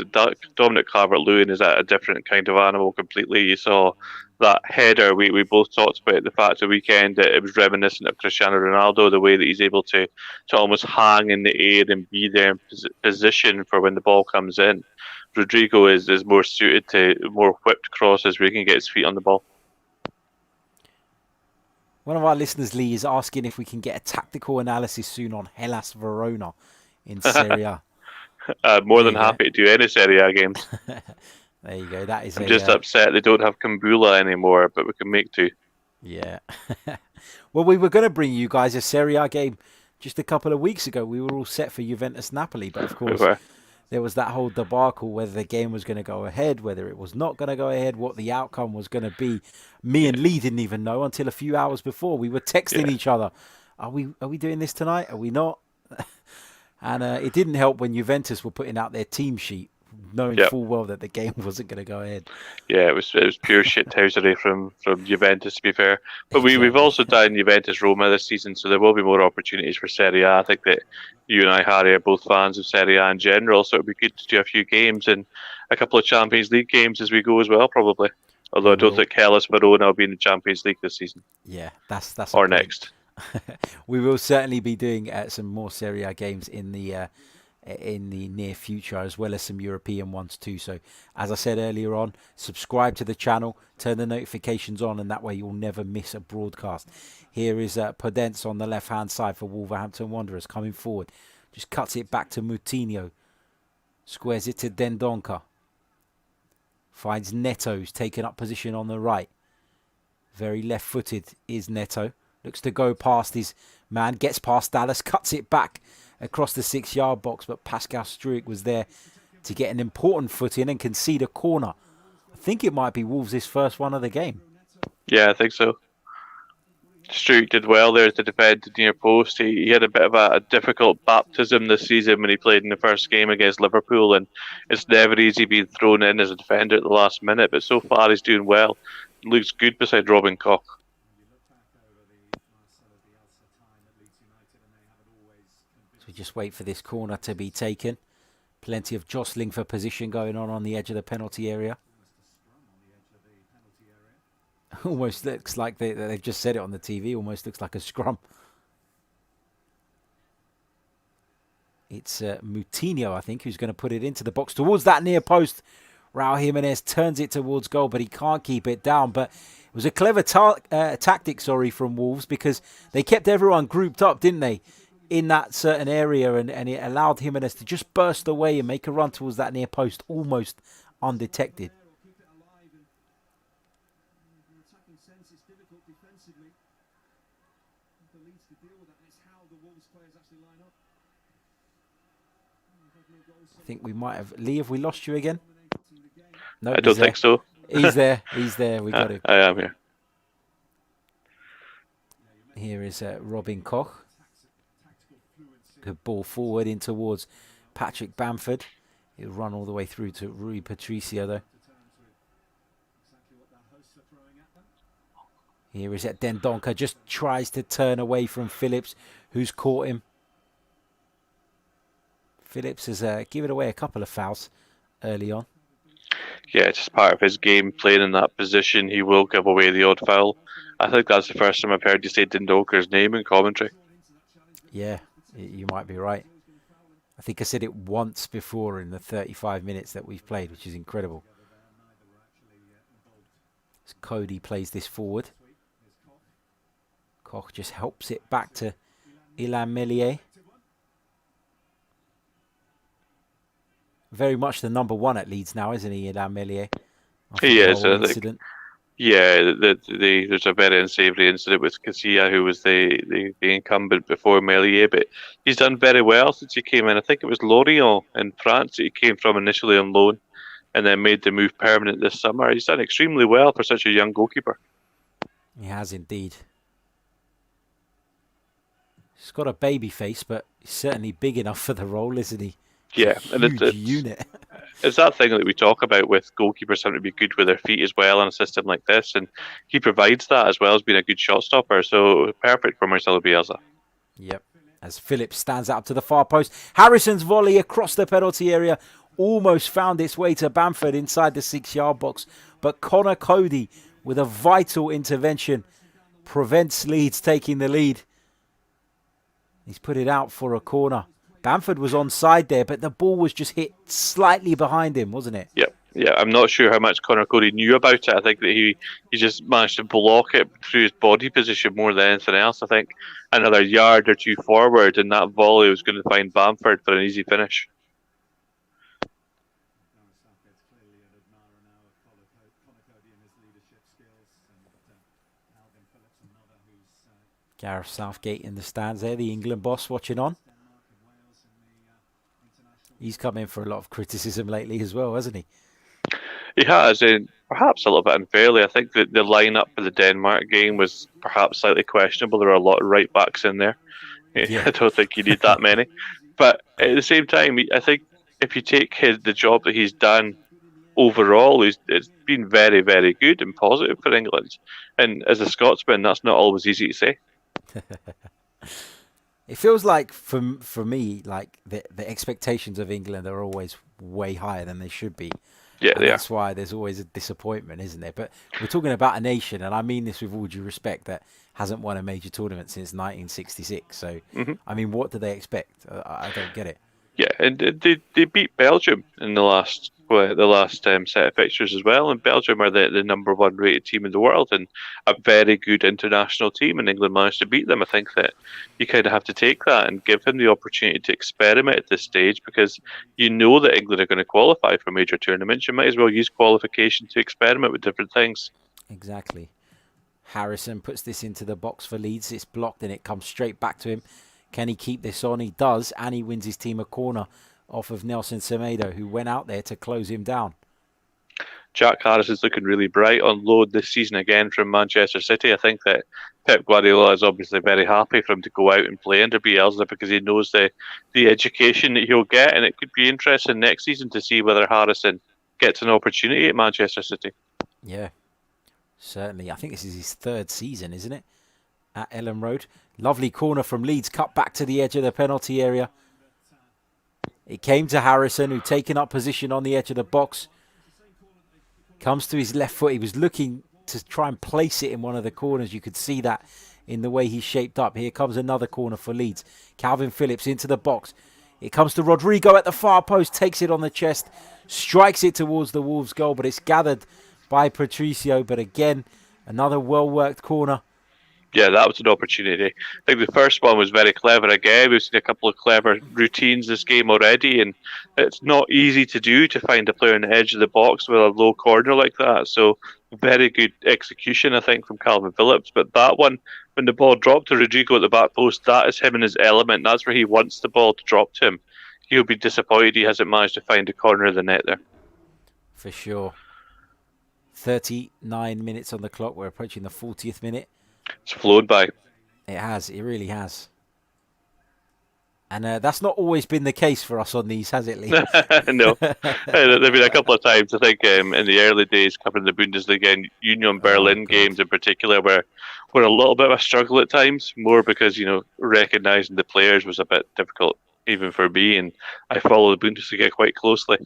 Dominic Calvert-Lewin is a different kind of animal completely. You saw that header, we both talked about the fact the weekend that it was reminiscent of Cristiano Ronaldo, the way that he's able to almost hang in the air and be there in position for when the ball comes in. Rodrigo is more suited to more whipped crosses where he can get his feet on the ball. One of our listeners, Lee, is asking if we can get a tactical analysis soon on Hellas Verona in Serie A. More than happy to do any Serie A games. There you go. That is. I'm just upset they don't have Kumbula anymore, but we can make two. Yeah. Well, we were going to bring you guys a Serie A game just a couple of weeks ago. We were all set for Juventus Napoli, but of course there was that whole debacle whether the game was going to go ahead, whether it was not going to go ahead, what the outcome was going to be. Me and Lee didn't even know until a few hours before. We were texting each other. Are we doing this tonight? Are we not? And it didn't help when Juventus were putting out their team sheet, knowing full well that the game wasn't going to go ahead. Yeah, it was pure shithousery from Juventus, to be fair. But we've also done Juventus Roma this season, so there will be more opportunities for Serie A. I think that you and I, Harry, are both fans of Serie A in general, so it'd be good to do a few games and a couple of Champions League games as we go as well, probably. Although I don't think Hellas Verona will be in the Champions League this season. Yeah, that's or next. We will certainly be doing some more Serie A games in the in the near future, as well as some European ones too. So as I said earlier on, subscribe to the channel, turn the notifications on, and that way you'll never miss a broadcast. Here is Podence on the left hand side for Wolverhampton Wanderers, coming forward, just cuts it back to Moutinho, squares it to Dendoncker, finds Neto, who's taken up position on the right. Very left footed is Neto, looks to go past his man, gets past Dallas, cuts it back across the 6-yard box, but Pascal Struijk was there to get an important foot in and concede a corner. I think it might be Wolves' first one of the game. Yeah, I think so. Struijk did well there to defend the near post. He had a bit of a difficult baptism this season when he played in the first game against Liverpool, and it's never easy being thrown in as a defender at the last minute, but so far he's doing well. Looks good beside Robin Koch. So we just wait for this corner to be taken. Plenty of jostling for position going on the edge of the penalty area. Almost looks like they've just said it on the TV. Almost looks like a scrum. It's Moutinho, I think, who's going to put it into the box towards that near post. Raul Jimenez turns it towards goal, but he can't keep it down. But it was a clever tactic, from Wolves, because they kept everyone grouped up, didn't they, in that certain area, and it allowed Jimenez to just burst away and make a run towards that near post, almost undetected. I think we might have... Lee, have we lost you again? No, I don't think so. He's there. He's there. We got him. I am here. Here is Robin Koch. Good ball forward in towards Patrick Bamford. He'll run all the way through to Rui Patricio, though. Here is Dendoncker. Just tries to turn away from Phillips, who's caught him. Phillips has given away a couple of fouls early on. Yeah, it's just part of his game, playing in that position. He will give away the odd foul. I think that's the first time I've heard you say Dendonker's name in commentary. Yeah, you might be right. I think I said it once before in the 35 minutes that we've played, which is incredible. As Cody plays this forward. Koch just helps it back to Ilan Meslier. Very much the number one at Leeds now, isn't he, Ilan Meslier? He is. Yeah, there's a very unsavoury incident with Casilla, who was the incumbent before Meslier, but he's done very well since he came in. I think it was Lorient in France that he came from initially on loan and then made the move permanent this summer. He's done extremely well for such a young goalkeeper. He has indeed. He's got a baby face, but he's certainly big enough for the role, isn't he? Yeah, and it's unit. It's that thing that we talk about with goalkeepers having to be good with their feet as well in a system like this, and he provides that as well as being a good shot stopper. So perfect for Marcelo Bielsa. Yep. As Phillips stands out to the far post, Harrison's volley across the penalty area almost found its way to Bamford inside the 6-yard box, but Connor Cody, with a vital intervention, prevents Leeds taking the lead. He's put it out for a corner. Bamford was onside there, but the ball was just hit slightly behind him, wasn't it? Yeah. I'm not sure how much Connor Cody knew about it. I think that he just managed to block it through his body position more than anything else. I think another yard or two forward, and that volley was going to find Bamford for an easy finish. Gareth Southgate in the stands there, the England boss watching on. He's come in for a lot of criticism lately as well, hasn't he? He has, and perhaps a little bit unfairly. I think that the lineup for the Denmark game was perhaps slightly questionable. There were a lot of right backs in there. Yeah. I don't think you need that many. But at the same time, I think if you take the job that he's done overall, it's been very, very good and positive for England. And as a Scotsman, that's not always easy to say. It feels like, for me, like the expectations of England are always way higher than they should be. Yeah, that's why there's always a disappointment, isn't there? But we're talking about a nation, and I mean this with all due respect, that hasn't won a major tournament since 1966. So, I mean, what do they expect? I don't get it. Yeah, and they beat Belgium in the last set of fixtures as well. And Belgium are the number one rated team in the world and a very good international team. And England managed to beat them. I think that you kind of have to take that and give him the opportunity to experiment at this stage, because you know that England are going to qualify for major tournaments. You might as well use qualification to experiment with different things. Exactly. Harrison puts this into the box for Leeds. It's blocked and it comes straight back to him. Can he keep this on? He does, and he wins his team a corner off of Nelson Semedo, who went out there to close him down. Jack Harris is looking really bright on loan this season again from Manchester City. I think that Pep Guardiola is obviously very happy for him to go out and play under Bielsa, because he knows the education that he'll get, and it could be interesting next season to see whether Harrison gets an opportunity at Manchester City. Yeah, certainly. I think this is his third season, isn't it? At Ellen Road. Lovely corner from Leeds, cut back to the edge of the penalty area. It came to Harrison, who taken up position on the edge of the box. Comes to his left foot. He was looking to try and place it in one of the corners. You could see that in the way he's shaped up. Here comes another corner for Leeds. Calvin Phillips into the box. It comes to Rodrigo at the far post. Takes it on the chest. Strikes it towards the Wolves goal, but it's gathered by Patricio. But again, another well-worked corner. Yeah, that was an opportunity. I think the first one was very clever again. We've seen a couple of clever routines this game already, and it's not easy to do, to find a player on the edge of the box with a low corner like that. So very good execution, I think, from Calvin Phillips. But that one, when the ball dropped to Rodrigo at the back post, that is him in his element. That's where he wants the ball to drop to him. He'll be disappointed he hasn't managed to find a corner of the net there. For sure. 39 minutes on the clock. We're approaching the 40th minute. It's flown by. It has. It really has. And that's not always been the case for us on these, has it, Lee? No. There've been a couple of times, I think, in the early days covering the Bundesliga and Union Berlin games in particular, where a little bit of a struggle at times, more because, recognising the players was a bit difficult, even for me, and I follow the Bundesliga quite closely.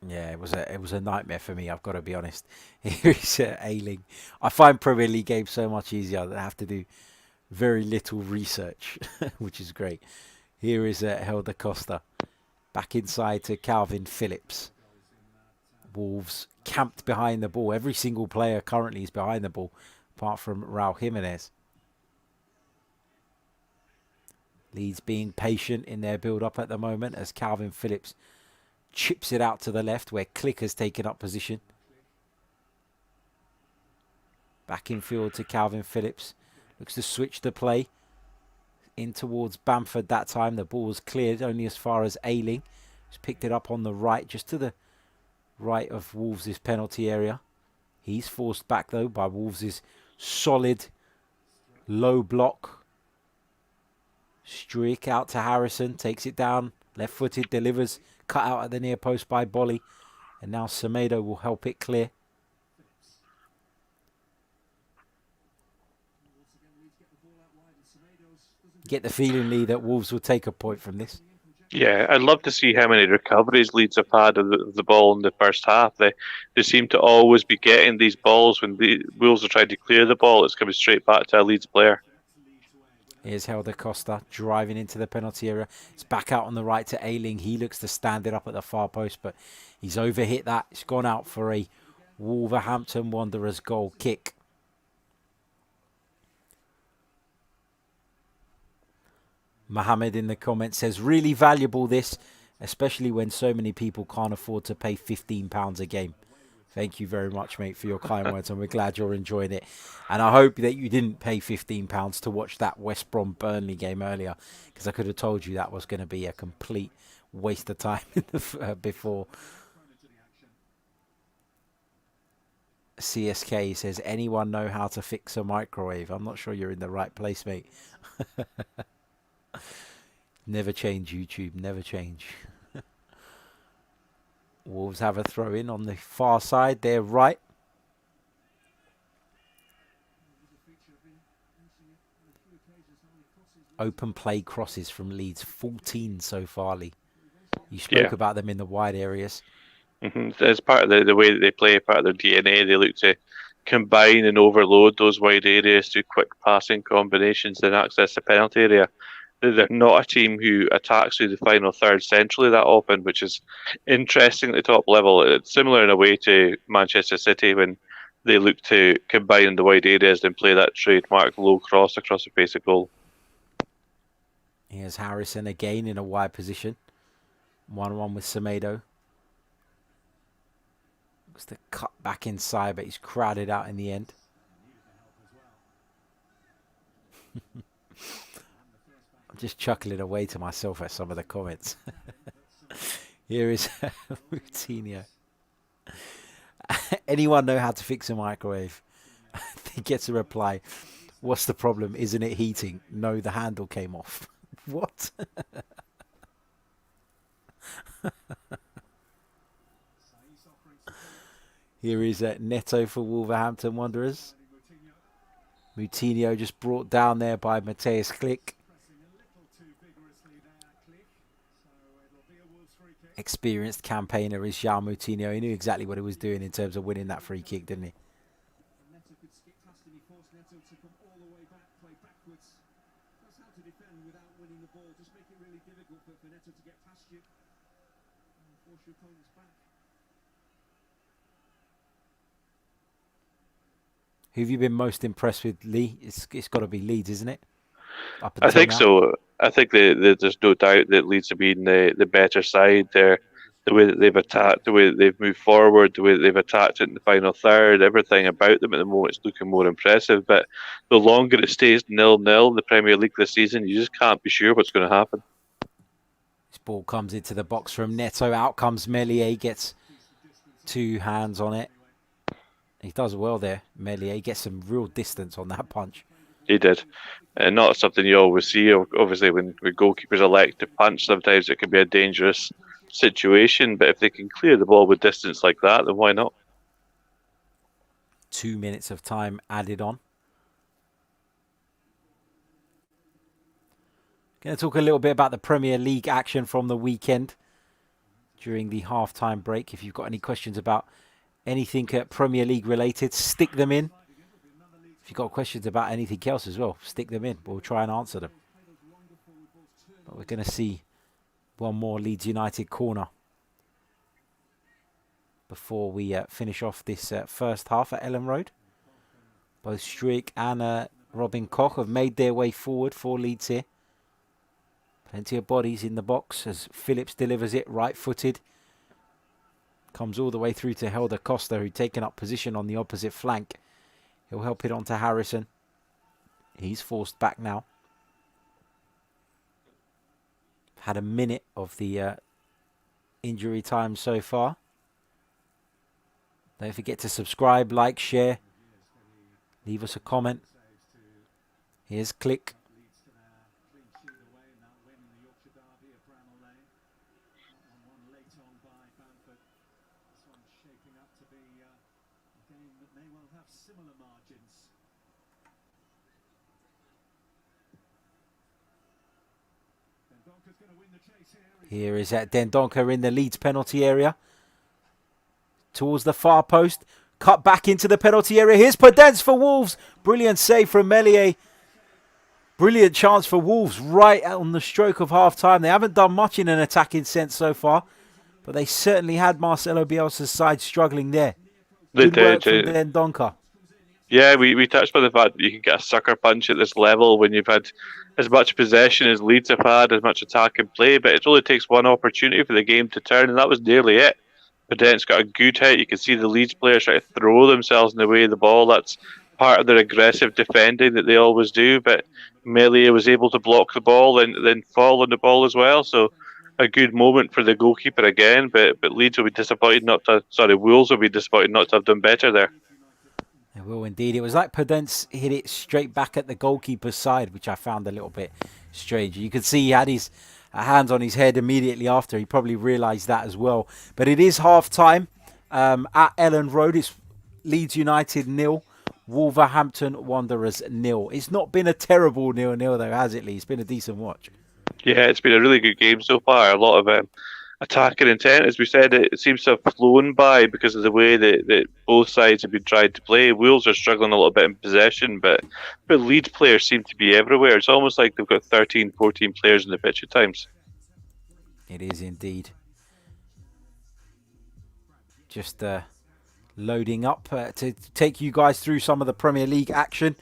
Yeah, it was a nightmare for me, I've got to be honest. Here's Ayling. I find Premier League games so much easier that I have to do very little research, which is great. Here is Helder Costa. Back inside to Calvin Phillips. Wolves camped behind the ball. Every single player currently is behind the ball, apart from Raul Jimenez. Leeds being patient in their build-up at the moment as Calvin Phillips chips it out to the left where Click has taken up position. Back in field to Calvin Phillips. Looks to switch the play in towards Bamford that time. The ball was cleared only as far as Ayling. He's picked it up on the right, just to the right of Wolves' penalty area. He's forced back though by Wolves' solid low block. Streak out to Harrison, takes it down, left-footed, delivers, cut out at the near post by Bolly. And now Semedo will help it clear. Get the feeling, Lee, that Wolves will take a point from this. Yeah, I'd love to see how many recoveries Leeds have had of the ball in the first half. They seem to always be getting these balls when the Wolves are trying to clear the ball. It's coming straight back to a Leeds player. Here's Helder Costa driving into the penalty area. It's back out on the right to Ayling. He looks to stand it up at the far post, but he's overhit that. It's gone out for a Wolverhampton Wanderers goal kick. Mohammed in the comments says, really valuable this, especially when so many people can't afford to pay £15 a game. Thank you very much, mate, for your kind words, and we're glad you're enjoying it. And I hope that you didn't pay £15 to watch that West Brom Burnley game earlier, because I could have told you that was going to be a complete waste of time before. CSK says, anyone know how to fix a microwave? I'm not sure you're in the right place, mate. Never change, YouTube, never change. Wolves have a throw in on the far side, they're right. Open play crosses from Leeds, 14 so far, Lee. You spoke about them in the wide areas. As part of the way that they play, part of their DNA, they look to combine and overload those wide areas through quick passing combinations and access the penalty area. they're not a team who attacks through the final third centrally that often, which is interesting at the top level. It's similar in a way to Manchester City when they look to combine in the wide areas and play that trademark low cross across the face of goal. Here's Harrison again in a wide position. 1-1 with Semedo. Looks to cut back inside, but he's crowded out in the end. I'm just chuckling away to myself at some of the comments. Here is Moutinho. Anyone know how to fix a microwave? He gets a reply. What's the problem? Isn't it heating? No, the handle came off. What? Here is Neto for Wolverhampton Wanderers. Moutinho just brought down there by Mateusz Klich. Experienced campaigner is João Moutinho. He knew exactly what he was doing in terms of winning that free kick, didn't he? Who have you been most impressed with, Lee? It's got to be Leeds, isn't it? I think so. I think there's no doubt that Leeds have been the better side there. The way that they've attacked, the way that they've moved forward, the way that they've attacked it in the final third, everything about them at the moment is looking more impressive. But the longer it stays 0-0 in the Premier League this season, you just can't be sure what's going to happen. This ball comes into the box from Neto. Out comes Meslier, gets 2 hands on it. He does well there, Meslier. He gets some real distance on that punch. He did. And not something you always see. Obviously, when goalkeepers elect to punch, sometimes it can be a dangerous situation. But if they can clear the ball with distance like that, then why not? 2 minutes of time added on. Going to talk a little bit about the Premier League action from the weekend during the half-time break. If you've got any questions about anything Premier League related, stick them in. If you've got questions about anything else as well, stick them in. We'll try and answer them. But we're going to see one more Leeds United corner before we finish off this first half at Ellen Road. Both Struijk and Robin Koch have made their way forward for Leeds here. Plenty of bodies in the box as Phillips delivers it right-footed. Comes all the way through to Helder Costa, who's taken up position on the opposite flank. He'll help it on to Harrison. He's forced back now. Had a minute of the injury time so far. Don't forget to subscribe, like, share. Leave us a comment. Here's Klich. Here is Dendoncker in the Leeds penalty area. Towards the far post. Cut back into the penalty area. Here's Podence for Wolves. Brilliant save from Meslier. Brilliant chance for Wolves right on the stroke of half-time. They haven't done much in an attacking sense so far, but they certainly had Marcelo Bielsa's side struggling there. Good work from Dendoncker. Yeah, we touched on the fact that you can get a sucker punch at this level when you've had as much possession as Leeds have had, as much attack and play, but it only takes one opportunity for the game to turn, and that was nearly it. Podence got a good hit. You can see the Leeds players try to throw themselves in the way of the ball. That's part of their aggressive defending that they always do, but Meslier was able to block the ball and then fall on the ball as well, so a good moment for the goalkeeper again, but Leeds will be disappointed Wolves will be disappointed not to have done better there. They will indeed. It was like Podence hit it straight back at the goalkeeper's side, which I found a little bit strange. You could see he had his hands on his head immediately after. He probably realised that as well. But it is half-time at Ellen Road. It's Leeds United 0, Wolverhampton Wanderers 0. It's not been a terrible 0-0 though, has it, Lee? It's been a decent watch. Yeah, it's been a really good game so far. A lot of attacking intent, as we said, it seems to have flown by because of the way that both sides have been trying to play. Wolves are struggling a little bit in possession, but Leeds players seem to be everywhere. It's almost like they've got 13, 14 players in the pitch at times. It is indeed. Just loading up to take you guys through some of the Premier League action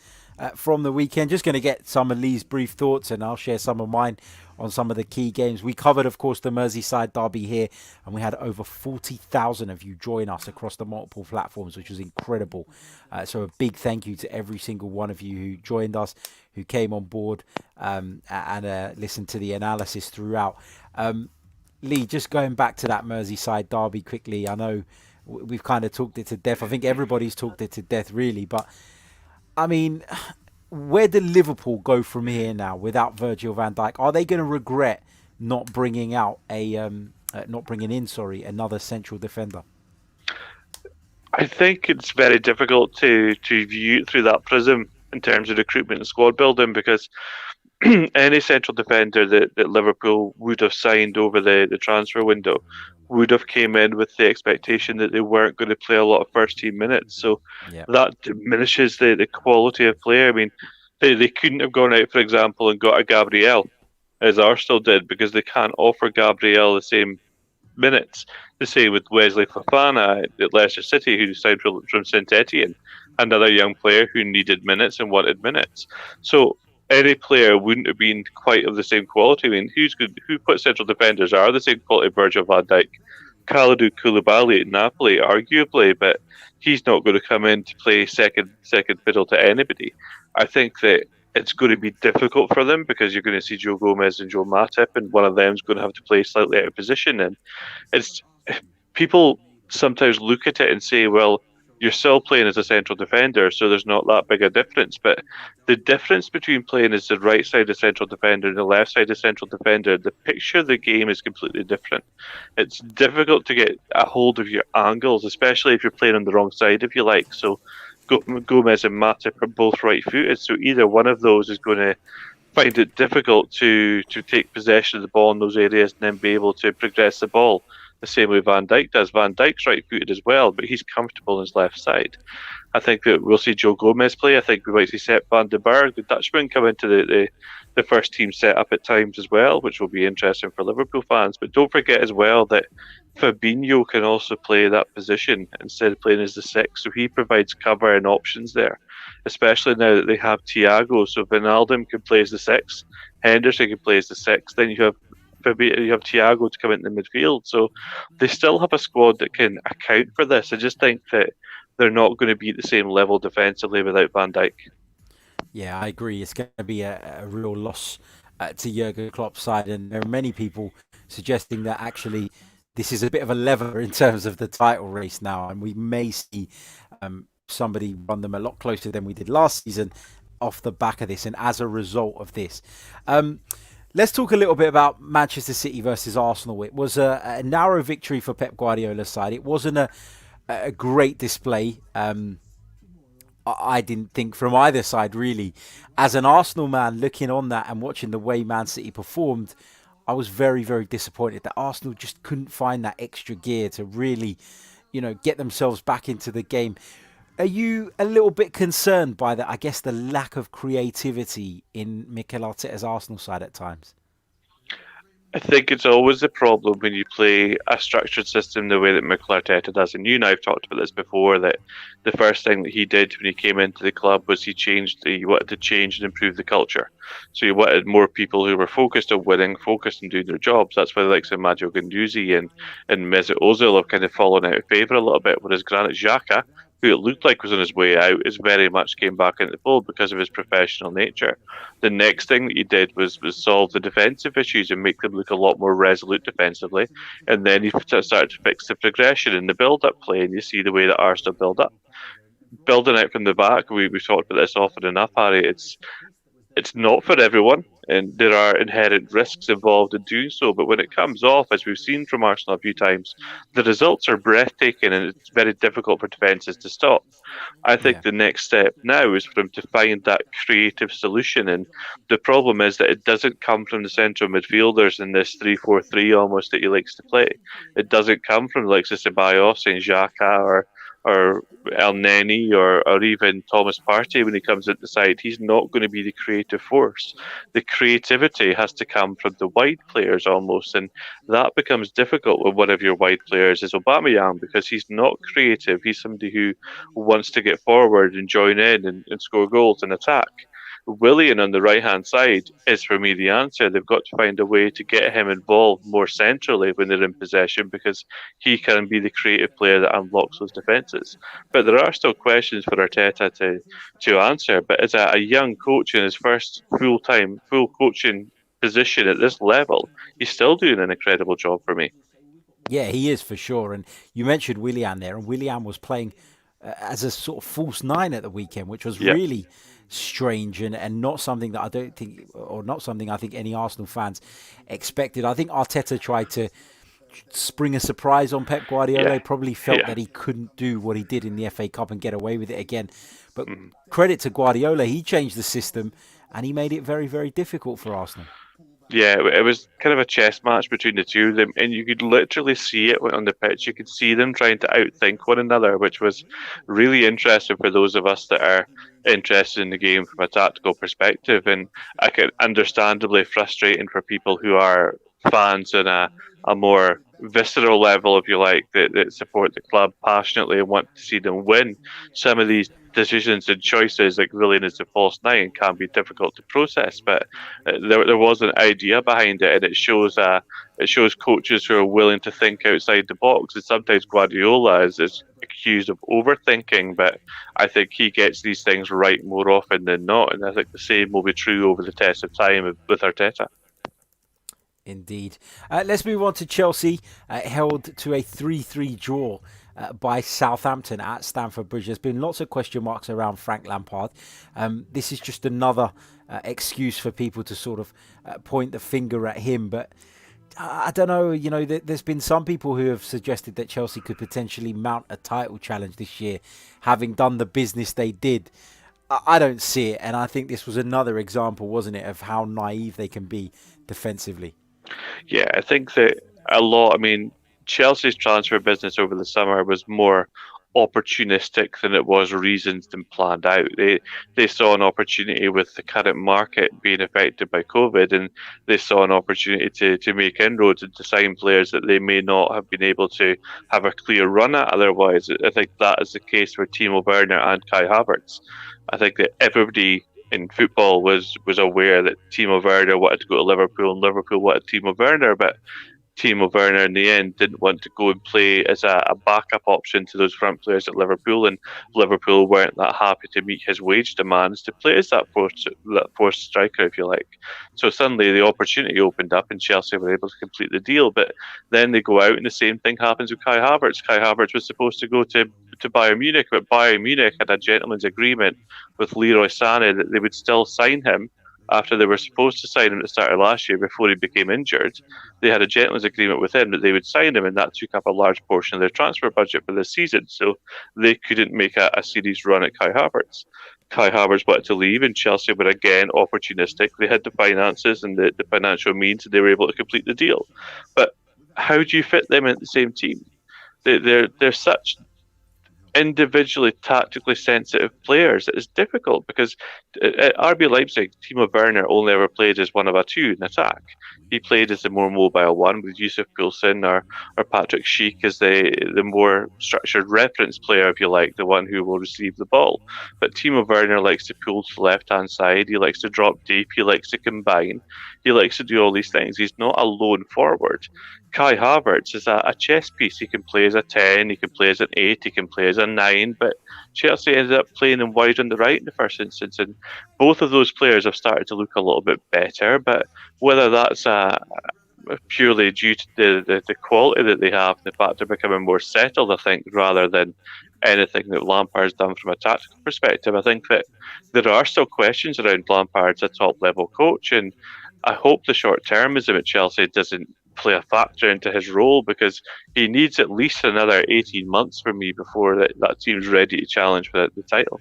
from the weekend. Just going to get some of Lee's brief thoughts, and I'll share some of mine on some of the key games. We covered, of course, the Merseyside derby here, and we had over 40,000 of you join us across the multiple platforms, which was incredible. So a big thank you to every single one of you who joined us, who came on board and listened to the analysis throughout. Lee, just going back to that Merseyside derby quickly, I know we've kind of talked it to death. I think everybody's talked it to death, really. But, I mean, where do Liverpool go from here now without Virgil van Dijk? Are they going to regret not bringing out not bringing in another central defender? I think it's very difficult to view it through that prism in terms of recruitment and squad building, because any central defender that Liverpool would have signed over the transfer window would have came in with the expectation that they weren't going to play a lot of first team minutes. So Yeah. that diminishes the quality of player. I mean, they couldn't have gone out, for example, and got a Gabriel, as Arsenal did, because they can't offer Gabriel the same minutes. The same with Wesley Fofana at Leicester City, who signed from Saint Etienne, another young player who needed minutes and wanted minutes. So any player wouldn't have been quite of the same quality. I mean, who put central defenders are the same quality of Virgil van Dijk? Kalidou Koulibaly at Napoli, arguably, but he's not going to come in to play second fiddle to anybody. I think that it's going to be difficult for them because you're going to see Joe Gomez and Joe Matip, and one of them's going to have to play slightly out of position. And it's people sometimes look at it and say, well, you're still playing as a central defender, so there's not that big a difference. But the difference between playing as the right side of central defender and the left side of central defender, the picture of the game is completely different. It's difficult to get a hold of your angles, especially if you're playing on the wrong side, if you like. So Gomez and Matip are both right-footed, so either one of those is going to find it difficult to take possession of the ball in those areas and then be able to progress the ball the same way Van Dijk does. Van Dijk's right-footed as well, but he's comfortable on his left side. I think that we'll see Joe Gomez play. I think we might see Sepp van den Berg, the Dutchman, come into the first team setup at times as well, which will be interesting for Liverpool fans. But don't forget as well that Fabinho can also play that position instead of playing as the six, so he provides cover and options there, especially now that they have Thiago. So Wijnaldum can play as the six, Henderson can play as the six, then you have Thiago to come into the midfield. So they still have a squad that can account for this. I just think that they're not going to be at the same level defensively without Van Dijk. Yeah, I agree. It's going to be a real loss to Jurgen Klopp's side, and there are many people suggesting that actually this is a bit of a lever in terms of the title race now, and we may see somebody run them a lot closer than we did last season off the back of this, and as a result of this. Let's talk a little bit about Manchester City versus Arsenal. It was a narrow victory for Pep Guardiola's side. It wasn't a great display. I didn't think from either side, really. As an Arsenal man looking on that and watching the way Man City performed, I was very, very disappointed that Arsenal just couldn't find that extra gear to really, get themselves back into the game. Are you a little bit concerned by that? I guess the lack of creativity in Mikel Arteta's Arsenal side at times. I think it's always a problem when you play a structured system the way that Mikel Arteta does. And you and I have talked about this before, that the first thing that he did when he came into the club was he wanted to change and improve the culture. So he wanted more people who were focused on winning, focused on doing their jobs. That's why the likes of Mario Guendouzi and Mesut Ozil have kind of fallen out of favour a little bit, whereas Granit Xhaka, who it looked like was on his way out, is very much came back into the fold because of his professional nature. The next thing that he did was solve the defensive issues and make them look a lot more resolute defensively. And then he started to fix the progression and the build-up play, and you see the way that Arsenal build up. Building out from the back, we've talked about this often enough, Harry. It's not for everyone. and there are inherent risks involved in doing so. But when it comes off, as we've seen from Arsenal a few times, the results are breathtaking, and it's very difficult for defences to stop. I think Yeah. the next step now is for him to find that creative solution. And the problem is that it doesn't come from the central midfielders in this 3-4-3 almost that he likes to play. It doesn't come from the likes of Ceballos and Xhaka or El Neni or even Thomas Partey when he comes at the side. He's not going to be the creative force. The creativity has to come from the wide players almost, and that becomes difficult when one of your wide players is Aubameyang because he's not creative. He's somebody who wants to get forward and join in and score goals and attack. Willian on the right hand side is for me the answer. They've got to find a way to get him involved more centrally when they're in possession because he can be the creative player that unlocks those defences. But there are still questions for Arteta to answer. But as a young coach in his first full coaching position at this level, he's still doing an incredible job for me. Yeah, he is for sure. And you mentioned Willian there, and Willian was playing as a sort of false nine at the weekend, which was Yeah, really strange and not something that I don't think, or not something I think any Arsenal fans expected. I think Arteta tried to spring a surprise on Pep Guardiola. yeah, He probably felt yeah. that he couldn't do what he did in the FA Cup and get away with it again. But Mhm. credit to Guardiola, he changed the system and he made it very, very difficult for Arsenal. Yeah, it was kind of a chess match between the two of them, and you could literally see it on the pitch. You could see them trying to outthink one another, which was really interesting for those of us that are interested in the game from a tactical perspective. And I can understandably frustrating for people who are fans on a more visceral level, if you like, that support the club passionately and want to see them win. Some of these decisions and choices, like Willian as the false nine, can be difficult to process, but there was an idea behind it, and it shows coaches who are willing to think outside the box. And sometimes Guardiola is accused of overthinking, but I think he gets these things right more often than not, and I think the same will be true over the test of time with Arteta. Indeed. Let's move on to Chelsea, held to a 3-3 draw by Southampton at Stamford Bridge. There's been lots of question marks around Frank Lampard. This is just another excuse for people to sort of point the finger at him. But I don't know, there's been some people who have suggested that Chelsea could potentially mount a title challenge this year, having done the business they did. I don't see it, and I think this was another example, wasn't it, of how naive they can be defensively. Yeah, I think that a lot. I mean, Chelsea's transfer business over the summer was more opportunistic than it was reasons than planned out. They saw an opportunity with the current market being affected by COVID, and they saw an opportunity to make inroads and to sign players that they may not have been able to have a clear run at otherwise. I think that is the case for Timo Werner and Kai Havertz. I think that everybody in football was aware that Timo Werner wanted to go to Liverpool and Liverpool wanted Timo Werner, but Timo Werner in the end didn't want to go and play as a backup option to those front players at Liverpool, and Liverpool weren't that happy to meet his wage demands to play as that fourth striker, if you like. So suddenly the opportunity opened up, and Chelsea were able to complete the deal. But then they go out, and the same thing happens with Kai Havertz. Kai Havertz was supposed to go to Bayern Munich, but Bayern Munich had a gentleman's agreement with Leroy Sané that they would still sign him after they were supposed to sign him at the start of last year before he became injured. They had a gentleman's agreement with him that they would sign him, and that took up a large portion of their transfer budget for this season. So they couldn't make a series run at Kai Havertz. Kai Havertz wanted to leave, and Chelsea were again opportunistic. They had the finances and the financial means, and they were able to complete the deal. But how do you fit them in the same team? They're such individually tactically sensitive players. It is difficult because at RB Leipzig, Timo Werner only ever played as one of a two in attack. He played as the more mobile one with Yusuf Poulsen or Patrick Schick as the more structured reference player, if you like, the one who will receive the ball. But Timo Werner likes to pull to the left-hand side. He likes to drop deep. He likes to combine. He likes to do all these things. He's not a lone forward. Kai Havertz is a chess piece. He can play as a 10, he can play as an 8, he can play as a 9, but Chelsea ended up playing him wide on the right in the first instance, and both of those players have started to look a little bit better, but whether that's purely due to the quality that they have, the fact they're becoming more settled, I think, rather than anything that Lampard's done from a tactical perspective. I think that there are still questions around Lampard as a top level coach, and I hope the short termism at Chelsea doesn't play a factor into his role, because he needs at least another 18 months for me before that team's ready to challenge for the title.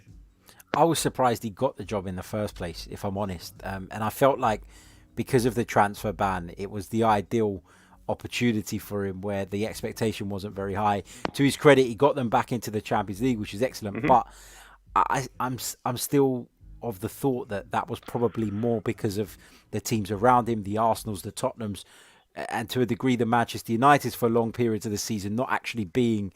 I was surprised he got the job in the first place, if I'm honest. And I felt like because of the transfer ban, it was the ideal opportunity for him where the expectation wasn't very high. To his credit, he got them back into the Champions League, which is excellent. Hmm. But I'm still of the thought that that was probably more because of the teams around him, the Arsenals, the Tottenhams, and to a degree the Manchester Uniteds for long periods of the season not actually being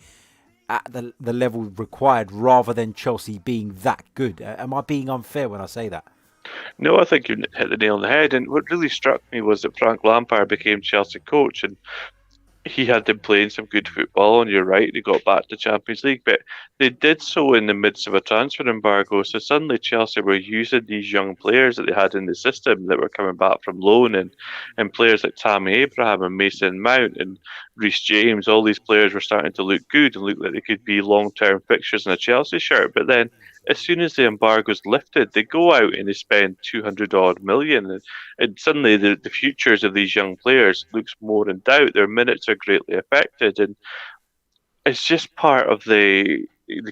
at the level required, rather than Chelsea being that good. Am I being unfair when I say that? No, I think you hit the nail on the head. And what really struck me was that Frank Lampard became Chelsea coach, and he had them playing some good football, and you're right, they got back to Champions League, but they did so in the midst of a transfer embargo. So suddenly Chelsea were using these young players that they had in the system that were coming back from loan, and players like Tammy Abraham and Mason Mount and Reece James. All these players were starting to look good and look like they could be long-term fixtures in a Chelsea shirt. But then, as soon as the embargo's lifted, they go out and they spend 200 odd million, and suddenly the futures of these young players looks more in doubt. Their minutes are greatly affected, and it's just part of the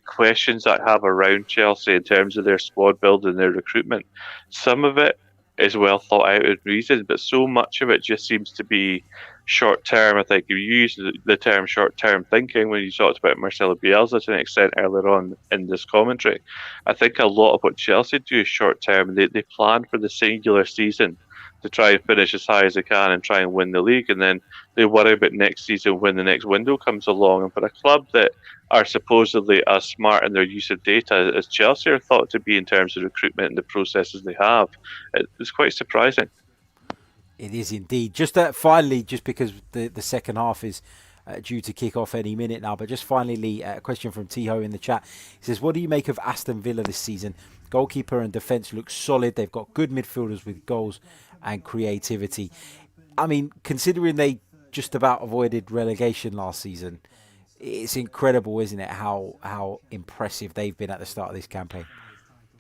questions I have around Chelsea in terms of their squad building, their recruitment. Some of it is well thought out and reasoned, but so much of it just seems to be short term. I think you used the term short term thinking when you talked about Marcelo Bielsa to an extent earlier on in this commentary. I think a lot of what Chelsea do is short term. They plan for the singular season to try and finish as high as they can and try and win the league, and then they worry about next season when the next window comes along. And for a club that are supposedly as smart in their use of data as Chelsea are thought to be in terms of recruitment and the processes they have, it's quite surprising. It is indeed. Just finally, just because the second half is due to kick off any minute now, but just finally, a question from Tiho in the chat. He says, what do you make of Aston Villa this season? Goalkeeper and defence look solid. They've got good midfielders with goals and creativity. I mean, considering they just about avoided relegation last season, it's incredible, isn't it, how impressive they've been at the start of this campaign.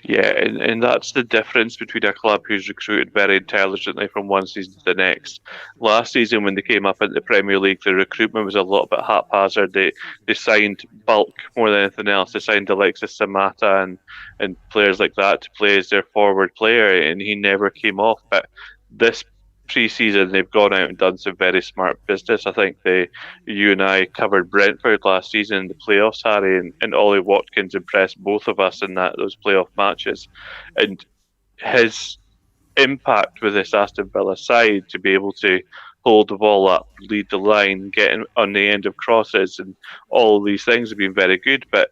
Yeah, and that's the difference between a club who's recruited very intelligently from one season to the next. Last season, when they came up into the Premier League, the recruitment was a little bit haphazard. They signed bulk more than anything else. They signed Alexis Samata and players like that to play as their forward player, and he never came off. But this pre-season, they've gone out and done some very smart business. I think you and I covered Brentford last season in the playoffs, Harry, and Ollie Watkins impressed both of us in those playoff matches, and his impact with this Aston Villa side to be able to hold the ball up, lead the line, get on the end of crosses, and all of these things have been very good. But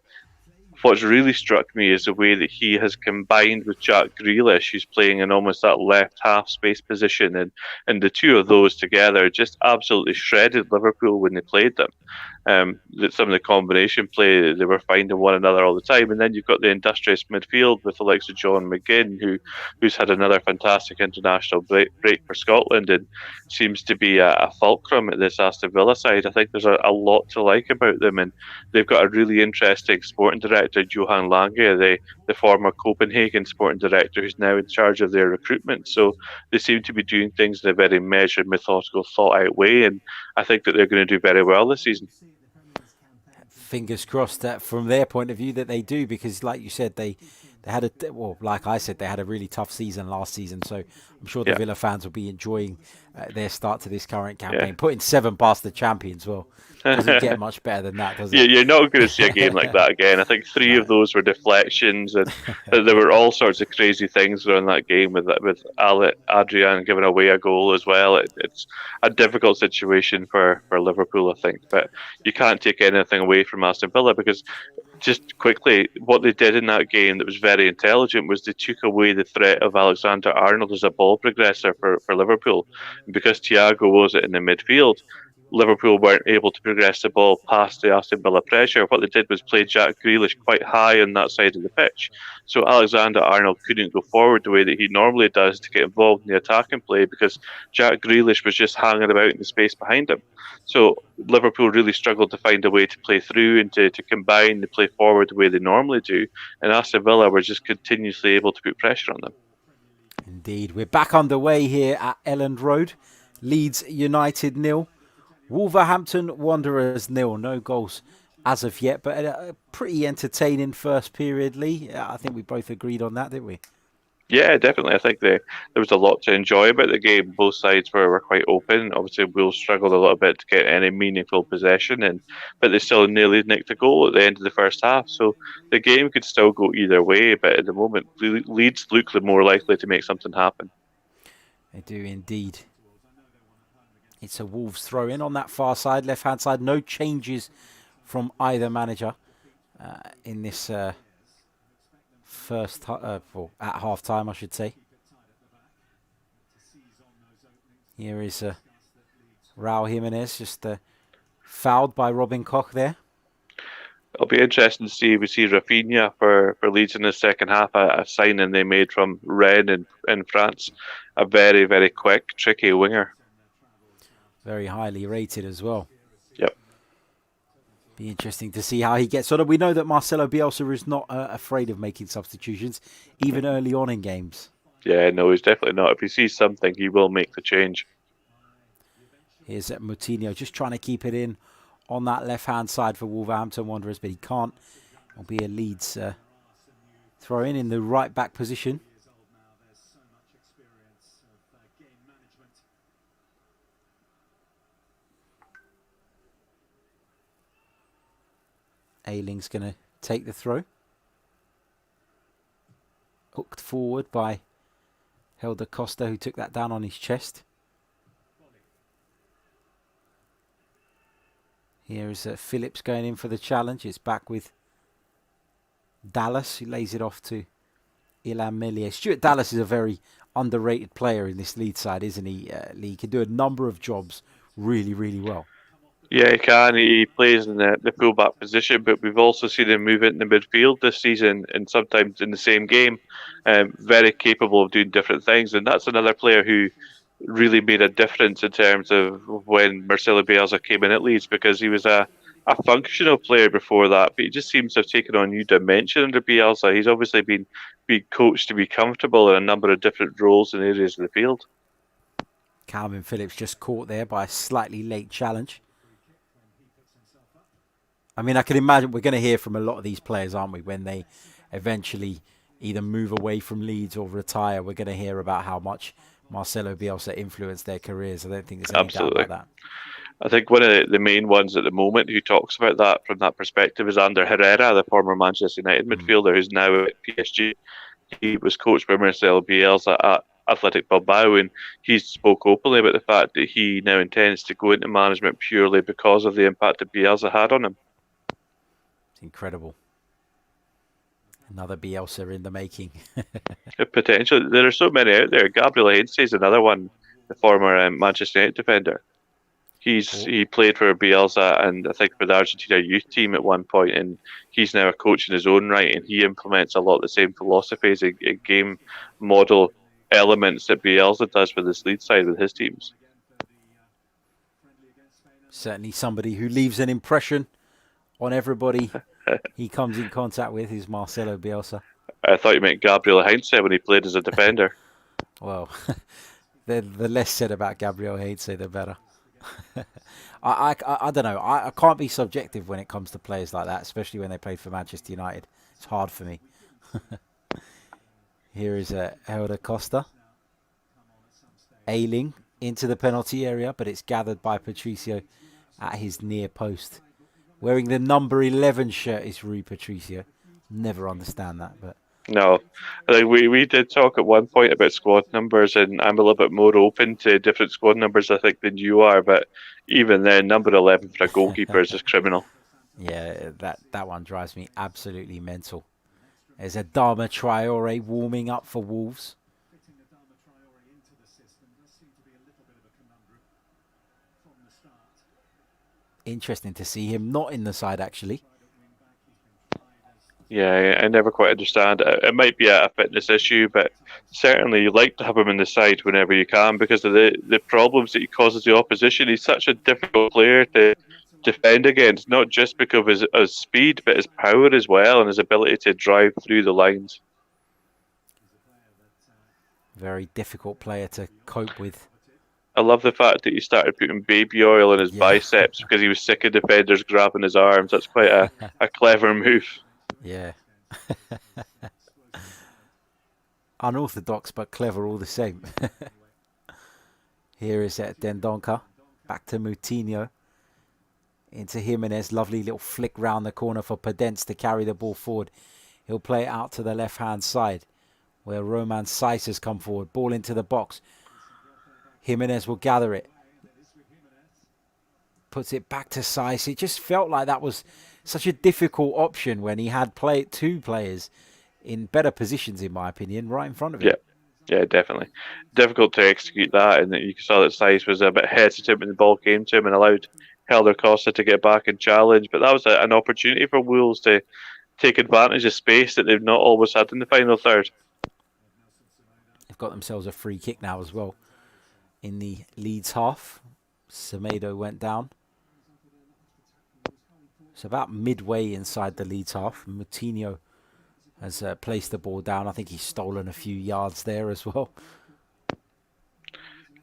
what's really struck me is the way that he has combined with Jack Grealish, who's playing in almost that left half space position, and the two of those together just absolutely shredded Liverpool when they played them. Some of the combination play, they were finding one another all the time, and then you've got the industrious midfield with the likes of John McGinn, who's had another fantastic international break for Scotland and seems to be a fulcrum at this Aston Villa side. I think there's a lot to like about them, and they've got a really interesting sporting director, Johan Lange, the former Copenhagen sporting director, who's now in charge of their recruitment. So they seem to be doing things in a very measured, methodical, thought-out way, and I think that they're going to do very well this season. Fingers crossed that from their point of view that they do, because like you said, they had like I said, they had a really tough season last season. So I'm sure the Villa fans will be enjoying their start to this current campaign, putting 7 past the champions. Well, doesn't get much better than that, does it? You're not going to see a game like that again. I think 3 of those were deflections, and there were all sorts of crazy things around that game with Adrian giving away a goal as well. It's a difficult situation for Liverpool, I think, but you can't take anything away from Aston Villa, because just quickly, what they did in that game that was very intelligent was they took away the threat of Alexander-Arnold as a ball progressor for Liverpool. And because Thiago was it in the midfield, Liverpool weren't able to progress the ball past the Aston Villa pressure. What they did was play Jack Grealish quite high on that side of the pitch. So Alexander-Arnold couldn't go forward the way that he normally does to get involved in the attacking play because Jack Grealish was just hanging about in the space behind him. So Liverpool really struggled to find a way to play through and to combine the play forward the way they normally do. And Aston Villa were just continuously able to put pressure on them. Indeed. We're back underway here at Elland Road. Leeds United 0. Wolverhampton Wanderers 0. No goals as of yet, but a pretty entertaining first period, Lee. I think we both agreed on that, didn't we? Yeah, definitely. I think there was a lot to enjoy about the game. Both sides were quite open. Obviously, Wolves struggled a little bit to get any meaningful possession, but they still nearly nicked a goal at the end of the first half. So the game could still go either way. But at the moment, Leeds look the more likely to make something happen. They do indeed. It's a Wolves throw in on that far side, left hand side. No changes from either manager in this first at half time, I should say. Here is Raul Jimenez just fouled by Robin Koch there. It'll be interesting to see if we see Rafinha for Leeds in the second half, a signing they made from Rennes in France. A very, very quick, tricky winger. Very highly rated as well. Yep. Be interesting to see how he gets on. We know that Marcelo Bielsa is not afraid of making substitutions, even early on in games. Yeah, no, he's definitely not. If he sees something, he will make the change. Here's Moutinho just trying to keep it in on that left-hand side for Wolverhampton Wanderers, but he can't. It'll be a Leeds throw in the right-back position. Ayling's going to take the throw. Hooked forward by Helder Costa, who took that down on his chest. Here is Phillips going in for the challenge. It's back with Dallas, who lays it off to Illan Meslier. Stuart Dallas is a very underrated player in this Leeds side, isn't he, Lee? He can do a number of jobs really, really well. Yeah, he can. He plays in the full-back position, but we've also seen him move into midfield this season and sometimes in the same game. Very capable of doing different things, and that's another player who really made a difference in terms of when Marcelo Bielsa came in at Leeds, because he was a functional player before that, but he just seems to have taken on a new dimension under Bielsa. He's obviously been coached to be comfortable in a number of different roles and areas of the field. Calvin Phillips just caught there by a slightly late challenge. I mean, I can imagine we're going to hear from a lot of these players, aren't we, when they eventually either move away from Leeds or retire. We're going to hear about how much Marcelo Bielsa influenced their careers. I don't think there's any doubt about that. I think one of the main ones at the moment who talks about that from that perspective is Ander Herrera, the former Manchester United midfielder who's now at PSG. He was coached by Marcelo Bielsa at Athletic Bilbao, and he spoke openly about the fact that he now intends to go into management purely because of the impact that Bielsa had on him. It's incredible. Another Bielsa in the making. Potentially. There are so many out there. Gabriel Heinze is another one, the former Manchester United defender. He played for Bielsa and I think for the Argentina youth team at one point, and he's now a coach in his own right, and he implements a lot of the same philosophies and game model elements that Bielsa does with his Leeds side with his teams. Certainly somebody who leaves an impression on everybody he comes in contact with is Marcelo Bielsa. I thought you meant Gabriel Heinze when he played as a defender. Well, the less said about Gabriel Heinze, the better. I don't know. I can't be subjective when it comes to players like that, especially when they played for Manchester United. It's hard for me. Here is Helder Costa. Ayling into the penalty area, but it's gathered by Patricio at his near post. Wearing the number 11 shirt is Rui Patricio. Never understand that, but no. I think we did talk at one point about squad numbers, and I'm a little bit more open to different squad numbers, I think, than you are. But even then, number 11 for a goalkeeper is just criminal. Yeah, that one drives me absolutely mental. There's Adama Traore warming up for Wolves. Interesting to see him not in the side, actually. Yeah, I never quite understand. It might be a fitness issue, but certainly you like to have him in the side whenever you can because of the problems that he causes the opposition. He's such a difficult player to defend against, not just because of his speed, but his power as well and his ability to drive through the lines. Very difficult player to cope with. I love the fact that he started putting baby oil in his Yeah, biceps because he was sick of defenders grabbing his arms. That's quite a clever move. yeah. Unorthodox but clever all the same. Here is Dendonka. Back to Moutinho. Into Jimenez. Lovely little flick round the corner for Podence to carry the ball forward. He'll play it out to the left-hand side where Roman Saiss has come forward. Ball into the box. Jimenez will gather it. Puts it back to Saiss. It just felt like that was such a difficult option when he had two players in better positions, in my opinion, right in front of him. Yeah. Yeah, definitely. Difficult to execute that, and you saw that Saiss was a bit hesitant when the ball came to him and allowed Helder Costa to get back and challenge. But that was an opportunity for Wolves to take advantage of space that they've not always had in the final third. They've got themselves a free kick now as well in the Leeds half. Semedo went down. It's about midway inside the Leeds half. Moutinho has placed the ball down. I think he's stolen a few yards there as well.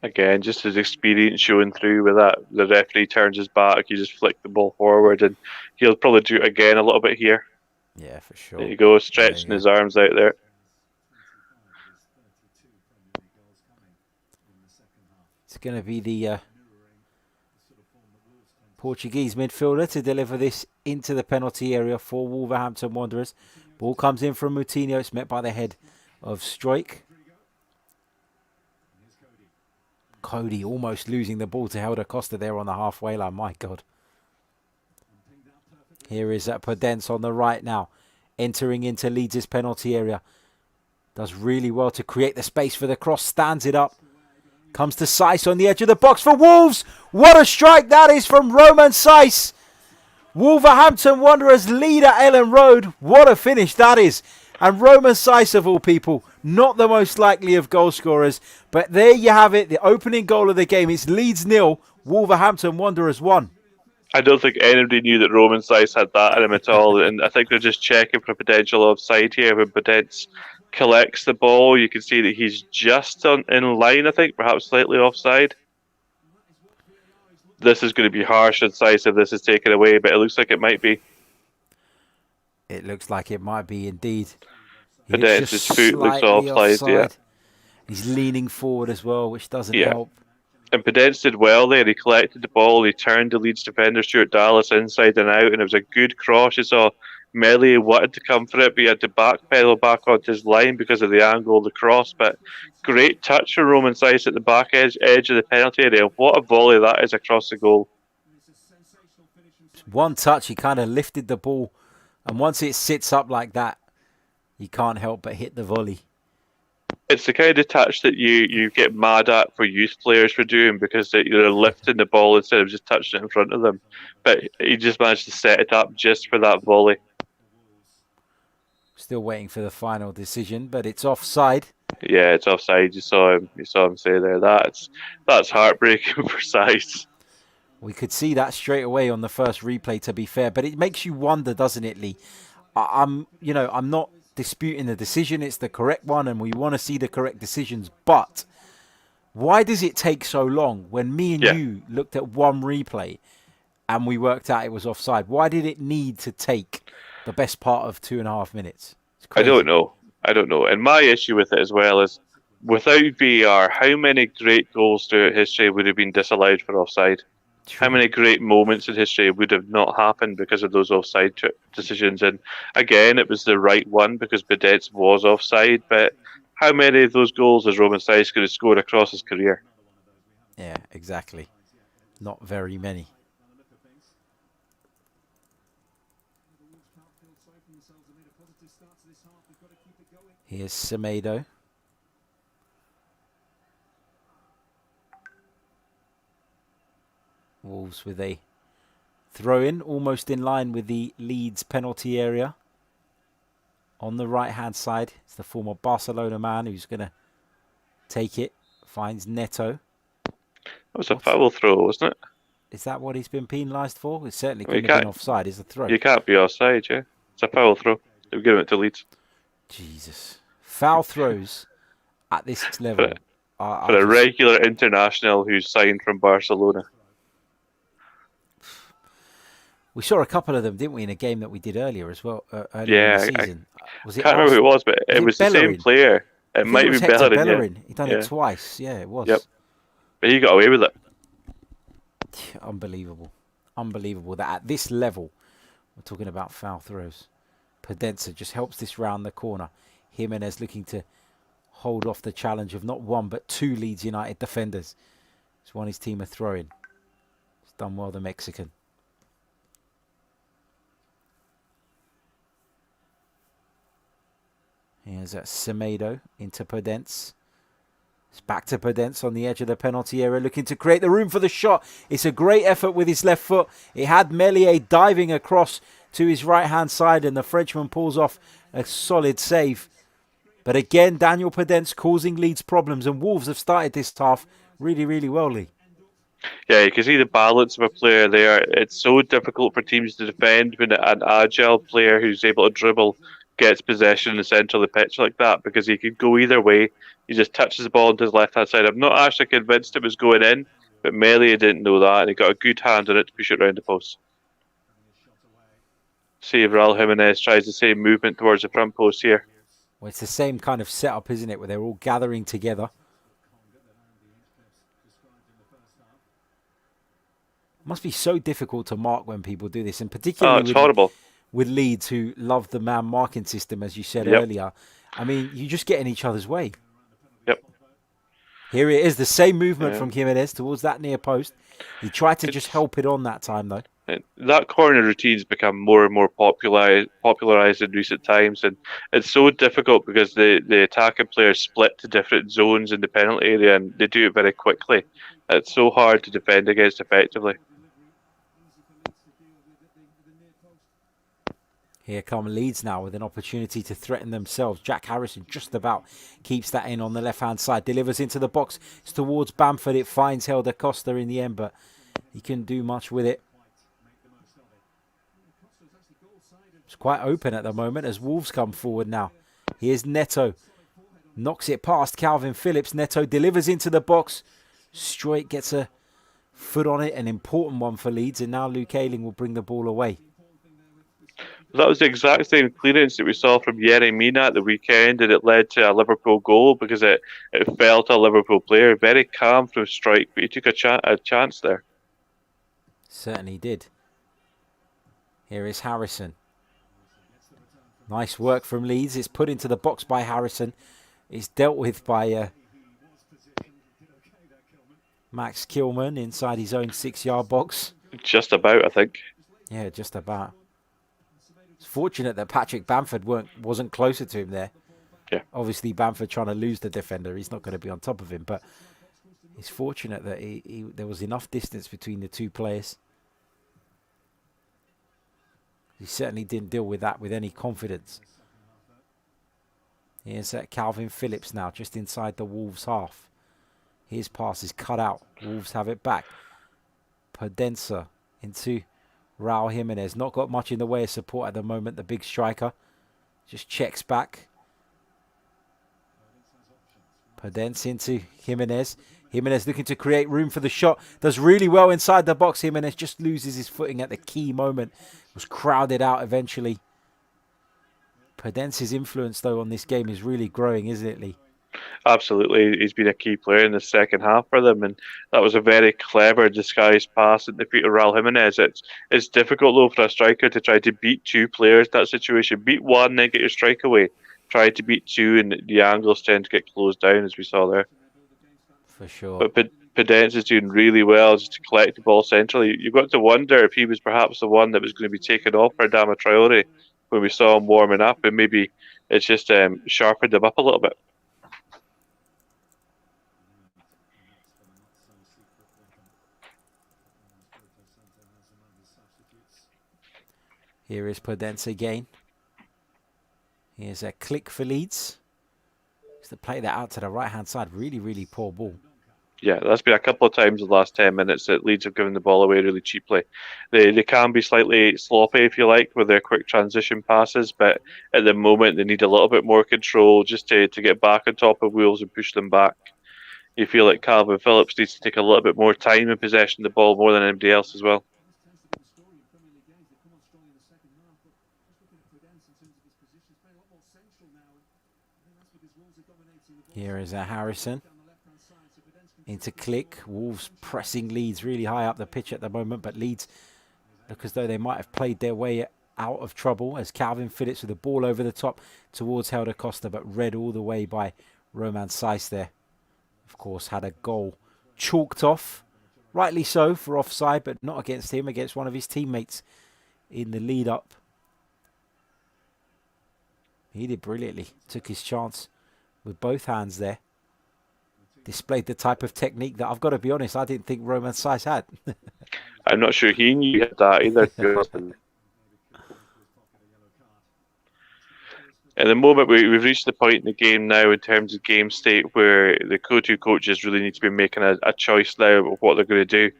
Again, just his experience showing through with that. The referee turns his back, you just flick the ball forward, and he'll probably do it again a little bit here. Yeah, for sure. There you go, stretching his arms out there. It's going to be the Portuguese midfielder to deliver this into the penalty area for Wolverhampton Wanderers. Ball comes in from Moutinho. It's met by the head of Struijk. Cody almost losing the ball to Helder Costa there on the halfway line. My God. Here is Podence on the right now. Entering into Leeds' penalty area. Does really well to create the space for the cross. Stands it up. Comes to Saiss on the edge of the box for Wolves. What a strike that is from Roman Saiss. Wolverhampton Wanderers lead at Ellen Road. What a finish that is. And Roman Saiss, of all people, not the most likely of goal scorers. But there you have it, the opening goal of the game. It's Leeds 0, Wolverhampton Wanderers 1. I don't think anybody knew that Roman Saiss had that in him at all. And I think they're just checking for potential offside here. When Podence collects the ball, you can see that he's just in line, I think, perhaps slightly offside. This is going to be harsh and Saiss if this is taken away, but it looks like it might be. It looks like it might be indeed. Podence's foot looks offside, yeah. He's leaning forward as well, which doesn't help. And Podence did well there. He collected the ball. He turned the Leeds defender, Stuart Dallas, inside and out, and it was a good cross. You saw Melee wanted to come for it, but he had to backpedal back onto his line because of the angle of the cross. But great touch for Roman Saiss at the back edge of the penalty area. What a volley that is across the goal. One touch, he kind of lifted the ball, and once it sits up like that, you can't help but hit the volley. It's the kind of touch that you get mad at for youth players for doing because they're lifting the ball instead of just touching it in front of them. But he just managed to set it up just for that volley. Still waiting for the final decision, but it's offside. Yeah, it's offside. You saw him say there. That's heartbreaking for Saiss. We could see that straight away on the first replay, to be fair, but it makes you wonder, doesn't it, Lee? I'm not disputing the decision. It's the correct one, and we want to see the correct decisions. But why does it take so long when me and you looked at one replay and we worked out it was offside? Why did it need to take the best part of 2.5 minutes? I don't know. And my issue with it as well is, without VAR, how many great goals throughout history would have been disallowed for offside? True. How many great moments in history would have not happened because of those offside decisions? And again, it was the right one because Podence was offside, but how many of those goals has Roman Saiss could have scored across his career? Yeah, exactly. Not very many. Here's Semedo. Wolves with a Throw in, almost in line with the Leeds penalty area. On the right-hand side, it's the former Barcelona man who's going to take it. Finds Neto. That was a foul throw, wasn't it? Is that what he's been penalised for? It certainly Well, couldn't have been offside. It's a throw. You can't be offside, yeah. It's a foul throw. They've given it to Leeds. Jesus. Foul throws at this level. For a regular international who's signed from Barcelona. We saw a couple of them, didn't we, in a game that we did earlier as well, earlier in the season. I can't remember who it was, but it was the same player. It might be Bellerin. Yeah. He done it twice. Yeah, it was. Yep. But he got away with it. Unbelievable. Unbelievable that at this level, we're talking about foul throws. Padenza just helps this round the corner. Jimenez looking to hold off the challenge of not one but two Leeds United defenders. It's one his team are throwing. It's done well, the Mexican. Here's Semedo into Podence. It's back to Podence on the edge of the penalty area, looking to create the room for the shot. It's a great effort with his left foot. It had Meslier diving across to his right-hand side, and the Frenchman pulls off a solid save. But again, Daniel Podence causing Leeds problems, and Wolves have started this half really, really well, Lee. Yeah, you can see the balance of a player there. It's so difficult for teams to defend when an agile player who's able to dribble gets possession in the centre of the pitch like that, because he could go either way. He just touches the ball into his left-hand side. I'm not actually convinced it was going in, but Meslier didn't know that, and he got a good hand on it to push it around the post. See if Raul Jimenez tries the same movement towards the front post here. Well, it's the same kind of setup, isn't it, where they're all gathering together. It must be so difficult to mark when people do this, and particularly horrible. With Leeds, who love the man marking system, as you said earlier. I mean, you just get in each other's way. Yep. Here it is, the same movement from Jimenez towards that near post. He tried to just help it on that time, though. That corner routine's become more and more popularised in recent times, and it's so difficult because the attacking players split to different zones in the penalty area, and they do it very quickly. It's so hard to defend against effectively. Here come Leeds now with an opportunity to threaten themselves. Jack Harrison just about keeps that in on the left-hand side. Delivers into the box. It's towards Bamford. It finds Helder Costa in the end, but he couldn't do much with it. It's quite open at the moment as Wolves come forward now. Here's Neto. Knocks it past Calvin Phillips. Neto delivers into the box. Stroit gets a foot on it. An important one for Leeds. And now Luke Ayling will bring the ball away. That was the exact same clearance that we saw from Yerry Mina at the weekend, and it led to a Liverpool goal because it fell to a Liverpool player. Very calm from Stroit, but he took a chance there. Certainly did. Here is Harrison. Nice work from Leeds. It's put into the box by Harrison. It's dealt with by Max Kilman inside his own 6-yard box. Just about, I think. Yeah, just about. It's fortunate that Patrick Bamford wasn't closer to him there. Yeah. Obviously, Bamford trying to lose the defender. He's not going to be on top of him, but it's fortunate that there was enough distance between the two players. He certainly didn't deal with that with any confidence. Here's Calvin Phillips now, just inside the Wolves half. His pass is cut out. Wolves have it back. Podenza into Raul Jimenez. Not got much in the way of support at the moment, the big striker. Just checks back. Podenza into Jimenez. Jimenez looking to create room for the shot. Does really well inside the box. Jimenez just loses his footing at the key moment. Was crowded out eventually. Podence's influence, though, on this game is really growing, isn't it, Lee? Absolutely. He's been a key player in the second half for them, and that was a very clever disguised pass in the feet of Raul Jimenez. It's difficult, though, for a striker to try to beat two players in that situation. Beat one, then get your strike away. Try to beat two, and the angles tend to get closed down, as we saw there. For sure. But Podence is doing really well just to collect the ball centrally. You've got to wonder if he was perhaps the one that was going to be taken off for Adama Traore when we saw him warming up, and maybe it's just sharpened him up a little bit. Here is Podence again. Here's a click for Leeds. To play that out to the right-hand side. Really, really poor ball. Yeah, that's been a couple of times in the last 10 minutes that Leeds have given the ball away really cheaply. They can be slightly sloppy, if you like, with their quick transition passes, but at the moment they need a little bit more control just to get back on top of Wolves and push them back. You feel like Calvin Phillips needs to take a little bit more time in possession of the ball more than anybody else as well. Here is a Harrison. Into Click. Wolves pressing Leeds really high up the pitch at the moment, but Leeds look as though they might have played their way out of trouble as Calvin Phillips with the ball over the top towards Helder Costa, but read all the way by Roman Saiz there. Of course, had a goal chalked off, rightly so, for offside, but not against him, against one of his teammates in the lead up. He did brilliantly, took his chance with both hands there. Displayed the type of technique that, I've got to be honest, I didn't think Roman Saiz had. I'm not sure he knew he had that either, to be honest. At the moment, we've reached the point in the game now in terms of game state where the two coaches really need to be making a choice now of what they're going to do.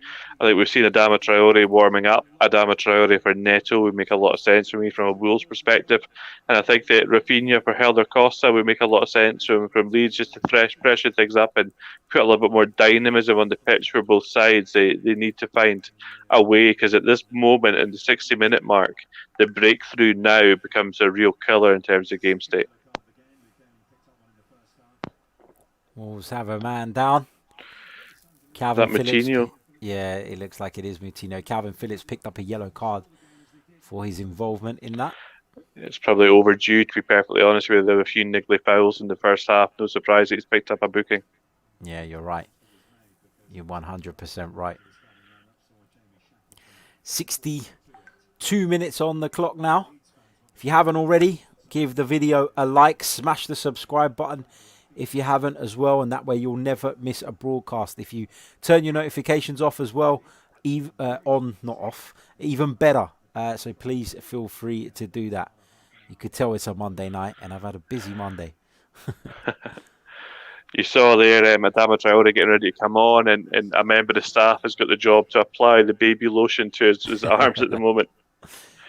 I think we've seen Adama Traore warming up. Adama Traore for Neto would make a lot of sense for me from a Wolves perspective. And I think that Rafinha for Helder Costa would make a lot of sense from Leeds just to pressure things up and put a little bit more dynamism on the pitch for both sides. They need to find a way, because at this moment in the 60-minute mark, the breakthrough now becomes a real killer in terms of game state. Wolves have a man down. Calvin Is that Phillips. Moutinho? Yeah, it looks like it is Moutinho. Calvin Phillips picked up a yellow card for his involvement in that. It's probably overdue, to be perfectly honest with you. There were a few niggly fouls in the first half. No surprise that he's picked up a booking. Yeah, you're right. You're 100% right. 62 minutes on the clock now. If you haven't already, give the video a like, smash the subscribe button if you haven't as well, and that way you'll never miss a broadcast. If you turn your notifications off as well, on, not off, even better. So please feel free to do that. You could tell it's a Monday night, and I've had a busy Monday. You saw there Adama Traore getting ready to come on, and a member of the staff has got the job to apply the baby lotion to his arms at the moment.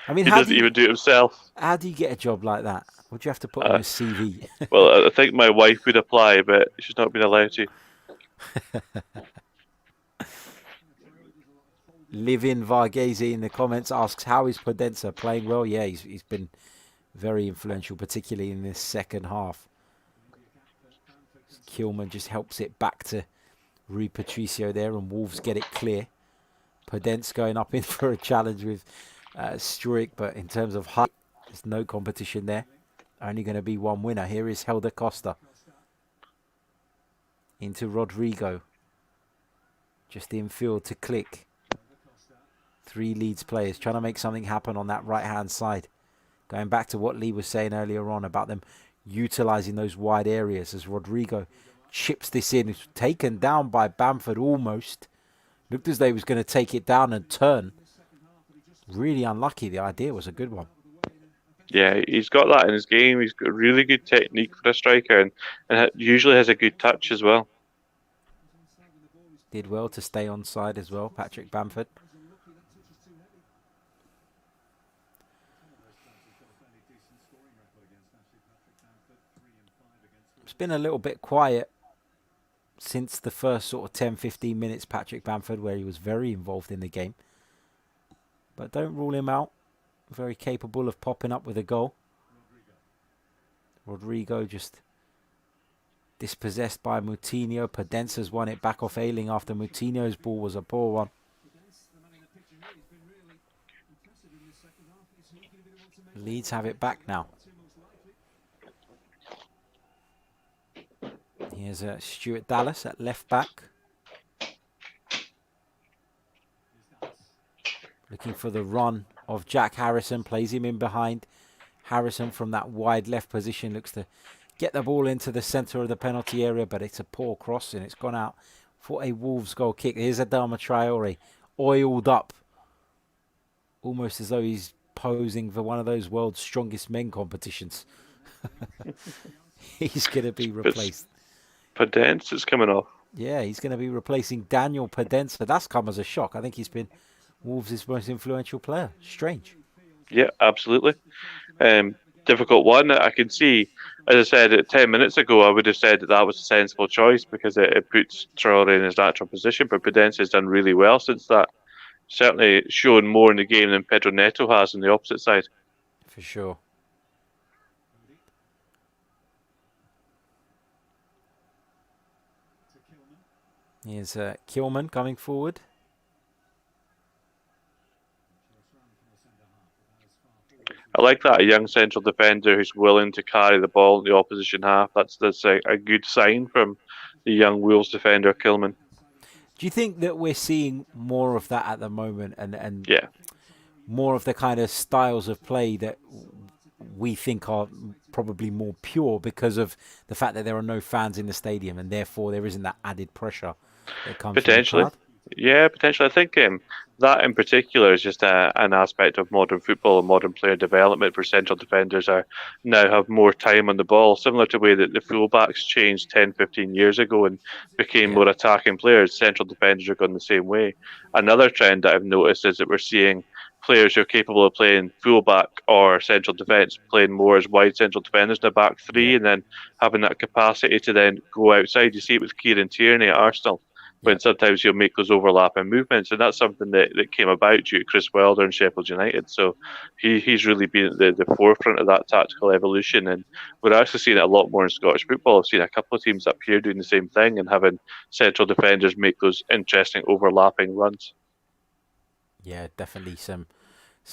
I mean, he doesn't even do it himself. How do you get a job like that? Would you have to put on a CV? Well, I think my wife would apply, but she's not been allowed to. Livin Varghese in the comments asks, how is Podence playing well? Yeah, he's been very influential, particularly in this second half. Kilman just helps it back to Rui Patricio there, and Wolves get it clear. Podence going up in for a challenge with Struik, but in terms of height, there's no competition there. Only going to be one winner. Here is Helder Costa. Into Rodrigo. Just infield to Click. 3 Leeds players trying to make something happen on that right-hand side. Going back to what Lee was saying earlier on about them utilising those wide areas as Rodrigo chips this in. It's taken down by Bamford almost. Looked as though he was going to take it down and turn. Really unlucky. The idea was a good one. Yeah, he's got that in his game. He's got really good technique for a striker, and usually has a good touch as well. Did well to stay on side as well, Patrick Bamford. It's been a little bit quiet since the first sort of 10-15 minutes, Patrick Bamford, where he was very involved in the game. But don't rule him out. Very capable of popping up with a goal. Rodrigo just dispossessed by Moutinho. Podence has won it back off Ayling after Moutinho's ball was a poor one. Leeds have it back now. Here's Stuart Dallas at left back. Looking for the run of Jack Harrison. Plays him in behind. Harrison from that wide left position looks to get the ball into the centre of the penalty area, but it's a poor cross and it's gone out for a Wolves goal kick. Here's Adama Traore, oiled up. Almost as though he's posing for one of those world's strongest men competitions. He's going to be replaced. Podence is coming off. Yeah, he's going to be replacing Daniel Podence. That's come as a shock. I think he's been Wolves' most influential player. Strange. Yeah, absolutely. Difficult one. I can see, as I said 10 minutes ago, I would have said that was a sensible choice because it puts Traore in his natural position. But Podence has done really well since that. Certainly shown more in the game than Pedro Neto has on the opposite side. For sure. Here's Kilman coming forward. I like that, a young central defender who's willing to carry the ball in the opposition half. That's a good sign from the young Wolves defender, Kilman. Do you think that we're seeing more of that at the moment and Yeah, more of the kind of styles of play that we think are probably more pure because of the fact that there are no fans in the stadium and therefore there isn't that added pressure that comes potentially. from the crowd? Yeah, potentially. I think that in particular is just an aspect of modern football and modern player development where central defenders are now have more time on the ball, similar to the way that the fullbacks changed 10, 15 years ago and became more attacking players. Central defenders are going the same way. Another trend that I've noticed is that we're seeing players who are capable of playing fullback or central defence playing more as wide central defenders in the back three and then having that capacity to then go outside. You see it with Kieran Tierney at Arsenal when sometimes he'll make those overlapping movements, and that's something that came about due to Chris Wilder and Sheffield United. So he's really been at the forefront of that tactical evolution, and we're actually seeing it a lot more in Scottish football. I've seen a couple of teams up here doing the same thing and having central defenders make those interesting overlapping runs. Yeah, definitely some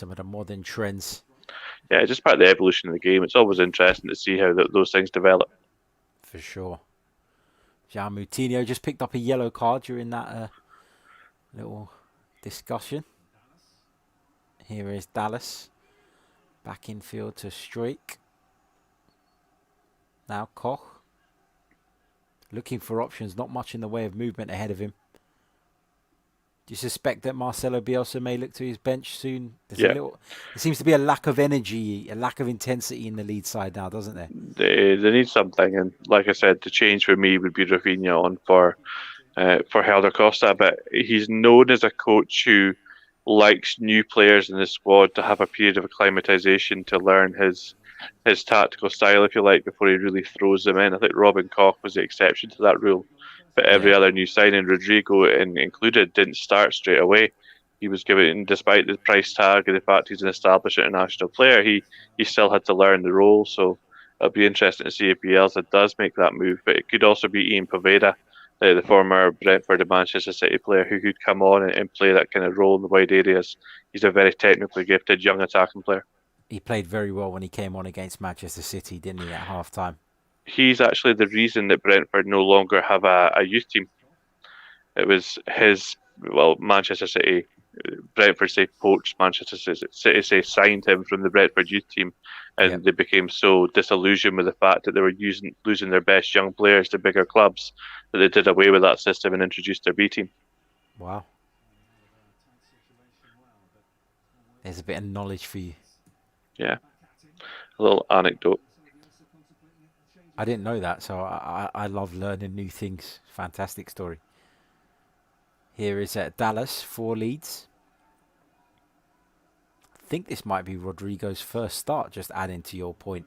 of the modern trends. Yeah, just part of the evolution of the game. It's always interesting to see how those things develop. For sure. Jean Moutinho just picked up a yellow card during that little discussion. Here is Dallas. Back in field to Struijk. Now Koch. Looking for options. Not much in the way of movement ahead of him. Do you suspect that Marcelo Bielsa may look to his bench soon? There seems to be a lack of energy, a lack of intensity in the Leeds side now, doesn't there? They need something, and like I said, the change for me would be Rafinha on for Helder Costa. But he's known as a coach who likes new players in the squad to have a period of acclimatization to learn his tactical style, if you like, before he really throws them in. I think Robin Koch was the exception to that rule. But every other new signing, Rodrigo included, didn't start straight away. He was given, despite the price tag and the fact he's an established international player, he still had to learn the role. So it'll be interesting to see if Bielsa does make that move. But it could also be Ian Poveda, the former Brentford and Manchester City player, who could come on and play that kind of role in the wide areas. He's a very technically gifted young attacking player. He played very well when he came on against Manchester City, didn't he, at half-time? He's actually the reason that Brentford no longer have a youth team. It was Manchester City, Brentford say poached Manchester City say signed him from the Brentford youth team, and they became so disillusioned with the fact that they were losing their best young players to bigger clubs that they did away with that system and introduced their B team. Wow. There's a bit of knowledge for you. Yeah. A little anecdote. I didn't know that, so I love learning new things. Fantastic story. Here is Dallas for Leeds. I think this might be Rodrigo's first start, just adding to your point.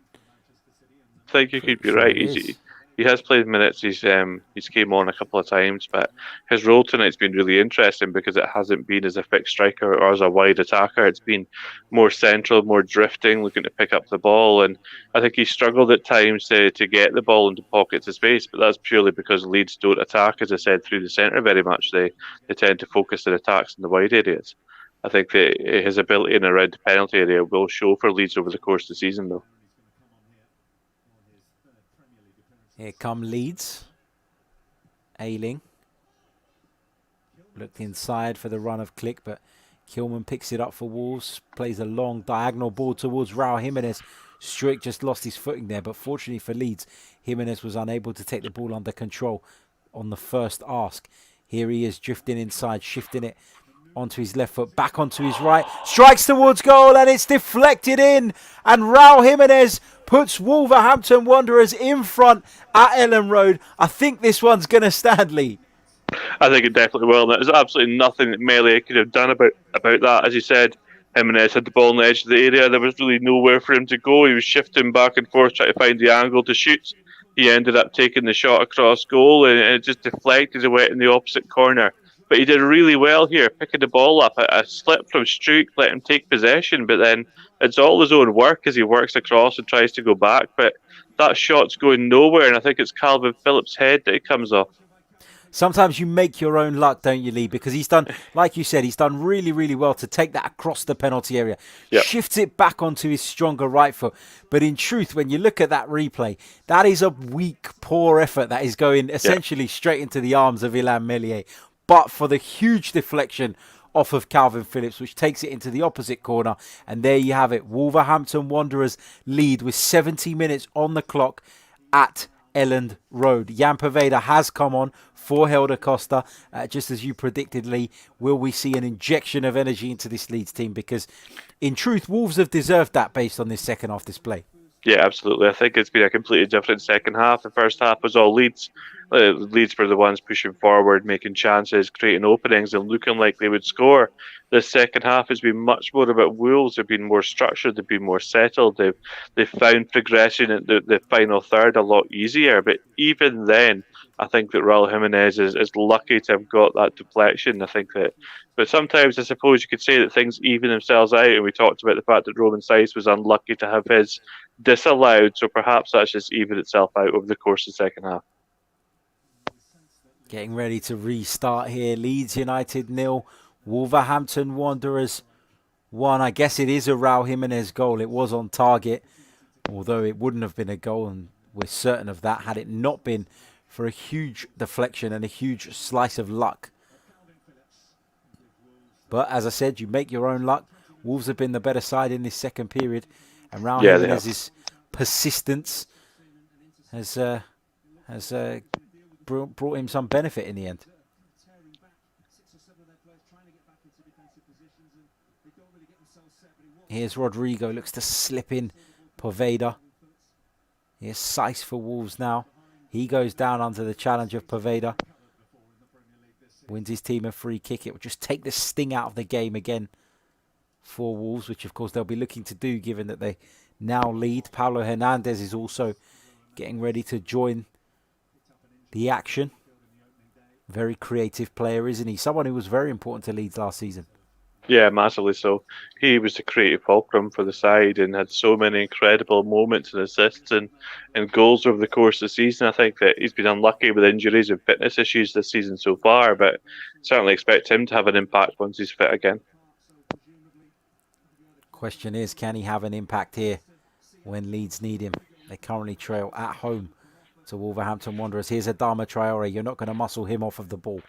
I think you could be right. He has played minutes. He's came on a couple of times, but his role tonight's been really interesting because it hasn't been as a fixed striker or as a wide attacker. It's been more central, more drifting, looking to pick up the ball, and I think he struggled at times to get the ball into pockets of space. But that's purely because Leeds don't attack, as I said, through the centre very much. They tend to focus their attacks in the wide areas. I think that his ability in around the penalty area will show for Leeds over the course of the season, though. Here come Leeds. Ayling. Looked inside for the run of Click, but Kilman picks it up for Wolves. Plays a long diagonal ball towards Raul Jimenez. Struijk just lost his footing there, but fortunately for Leeds, Jimenez was unable to take the ball under control on the first ask. Here he is drifting inside, shifting it onto his left foot, back onto his right, strikes towards goal, and it's deflected in. And Raul Jimenez puts Wolverhampton Wanderers in front at Ellen Road. I think this one's going to stand, Lee. I think it definitely will. There's absolutely nothing that Melee could have done about that. As you said, Jimenez had the ball on the edge of the area. There was really nowhere for him to go. He was shifting back and forth, trying to find the angle to shoot. He ended up taking the shot across goal, and it just deflected away in the opposite corner. But he did really well here, picking the ball up. A slip from Struijk let him take possession, but then it's all his own work as he works across and tries to go back. But that shot's going nowhere, and I think it's Calvin Phillips' head that it comes off. Sometimes you make your own luck, don't you, Lee? Because he's done, like you said, he's done really, really well to take that across the penalty area. Yep. Shifts it back onto his stronger right foot. But in truth, when you look at that replay, that is a weak, poor effort that is going essentially straight into the arms of Illan Meslier. But for the huge deflection off of Calvin Phillips, which takes it into the opposite corner. And there you have it. Wolverhampton Wanderers lead with 70 minutes on the clock at Elland Road. Jan Poveda has come on for Helder Costa, just as you predicted, Lee. Will we see an injection of energy into this Leeds team? Because in truth, Wolves have deserved that based on this second half display. Yeah, absolutely. I think it's been a completely different second half. The first half was all Leeds. Leeds were the ones pushing forward, making chances, creating openings, and looking like they would score. The second half has been much more about Wolves. They've been more structured. They've been more settled. They've found progression in the final third a lot easier. But even then, I think that Raul Jimenez is lucky to have got that deflection. I think that, but sometimes I suppose you could say that things even themselves out. And we talked about the fact that Roman Saiz was unlucky to have his disallowed. So perhaps that's just even itself out over the course of the second half. Getting ready to restart here. Leeds United 0, Wolverhampton Wanderers 1. I guess it is a Raul Jimenez goal. It was on target, although it wouldn't have been a goal, and we're certain of that had it not been for a huge deflection and a huge slice of luck. But as I said, you make your own luck. Wolves have been the better side in this second period, and Raul Jimenez's persistence has brought him some benefit in the end. Here's Rodrigo, looks to slip in Poveda. Here's Saiz for Wolves now. He goes down under the challenge of Poveda. Wins his team a free kick. It will just take the sting out of the game again for Wolves, which of course they'll be looking to do given that they now lead. Paolo Hernandez is also getting ready to join the action. Very creative player, isn't he? Someone who was very important to Leeds last season. Yeah, massively so. He was the creative fulcrum for the side and had so many incredible moments and assists and goals over the course of the season. I think that he's been unlucky with injuries and fitness issues this season so far, but certainly expect him to have an impact once he's fit again. Question is, can he have an impact here when Leeds need him? They currently trail at home to Wolverhampton Wanderers. Here's Adama Traore. You're not going to muscle him off of the ball.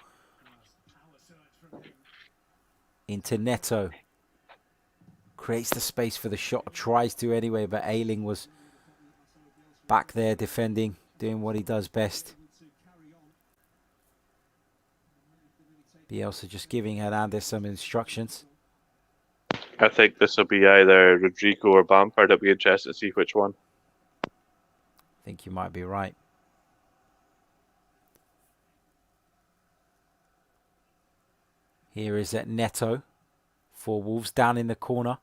Into Neto. Creates the space for the shot. Tries to anyway, but Ayling was back there defending, doing what he does best. Bielsa just giving Hernandez some instructions. I think this will be either Rodrigo or Bamford. I'll be interested to see which one. I think you might be right. Here is Neto for Wolves down in the corner.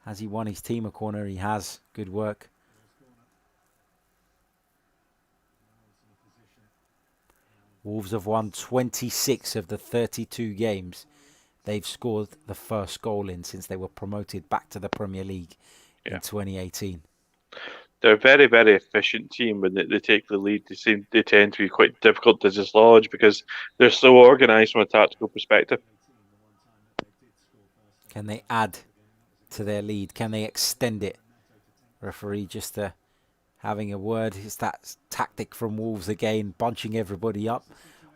Has he won his team a corner? He has. Good work. Wolves have won 26 of the 32 games they've scored the first goal in since they were promoted back to the Premier League in 2018. They're a very, very efficient team when they take the lead. They tend to be quite difficult to dislodge because they're so organised from a tactical perspective. Can they add to their lead? Can they extend it? Referee just having a word. It's that tactic from Wolves again, bunching everybody up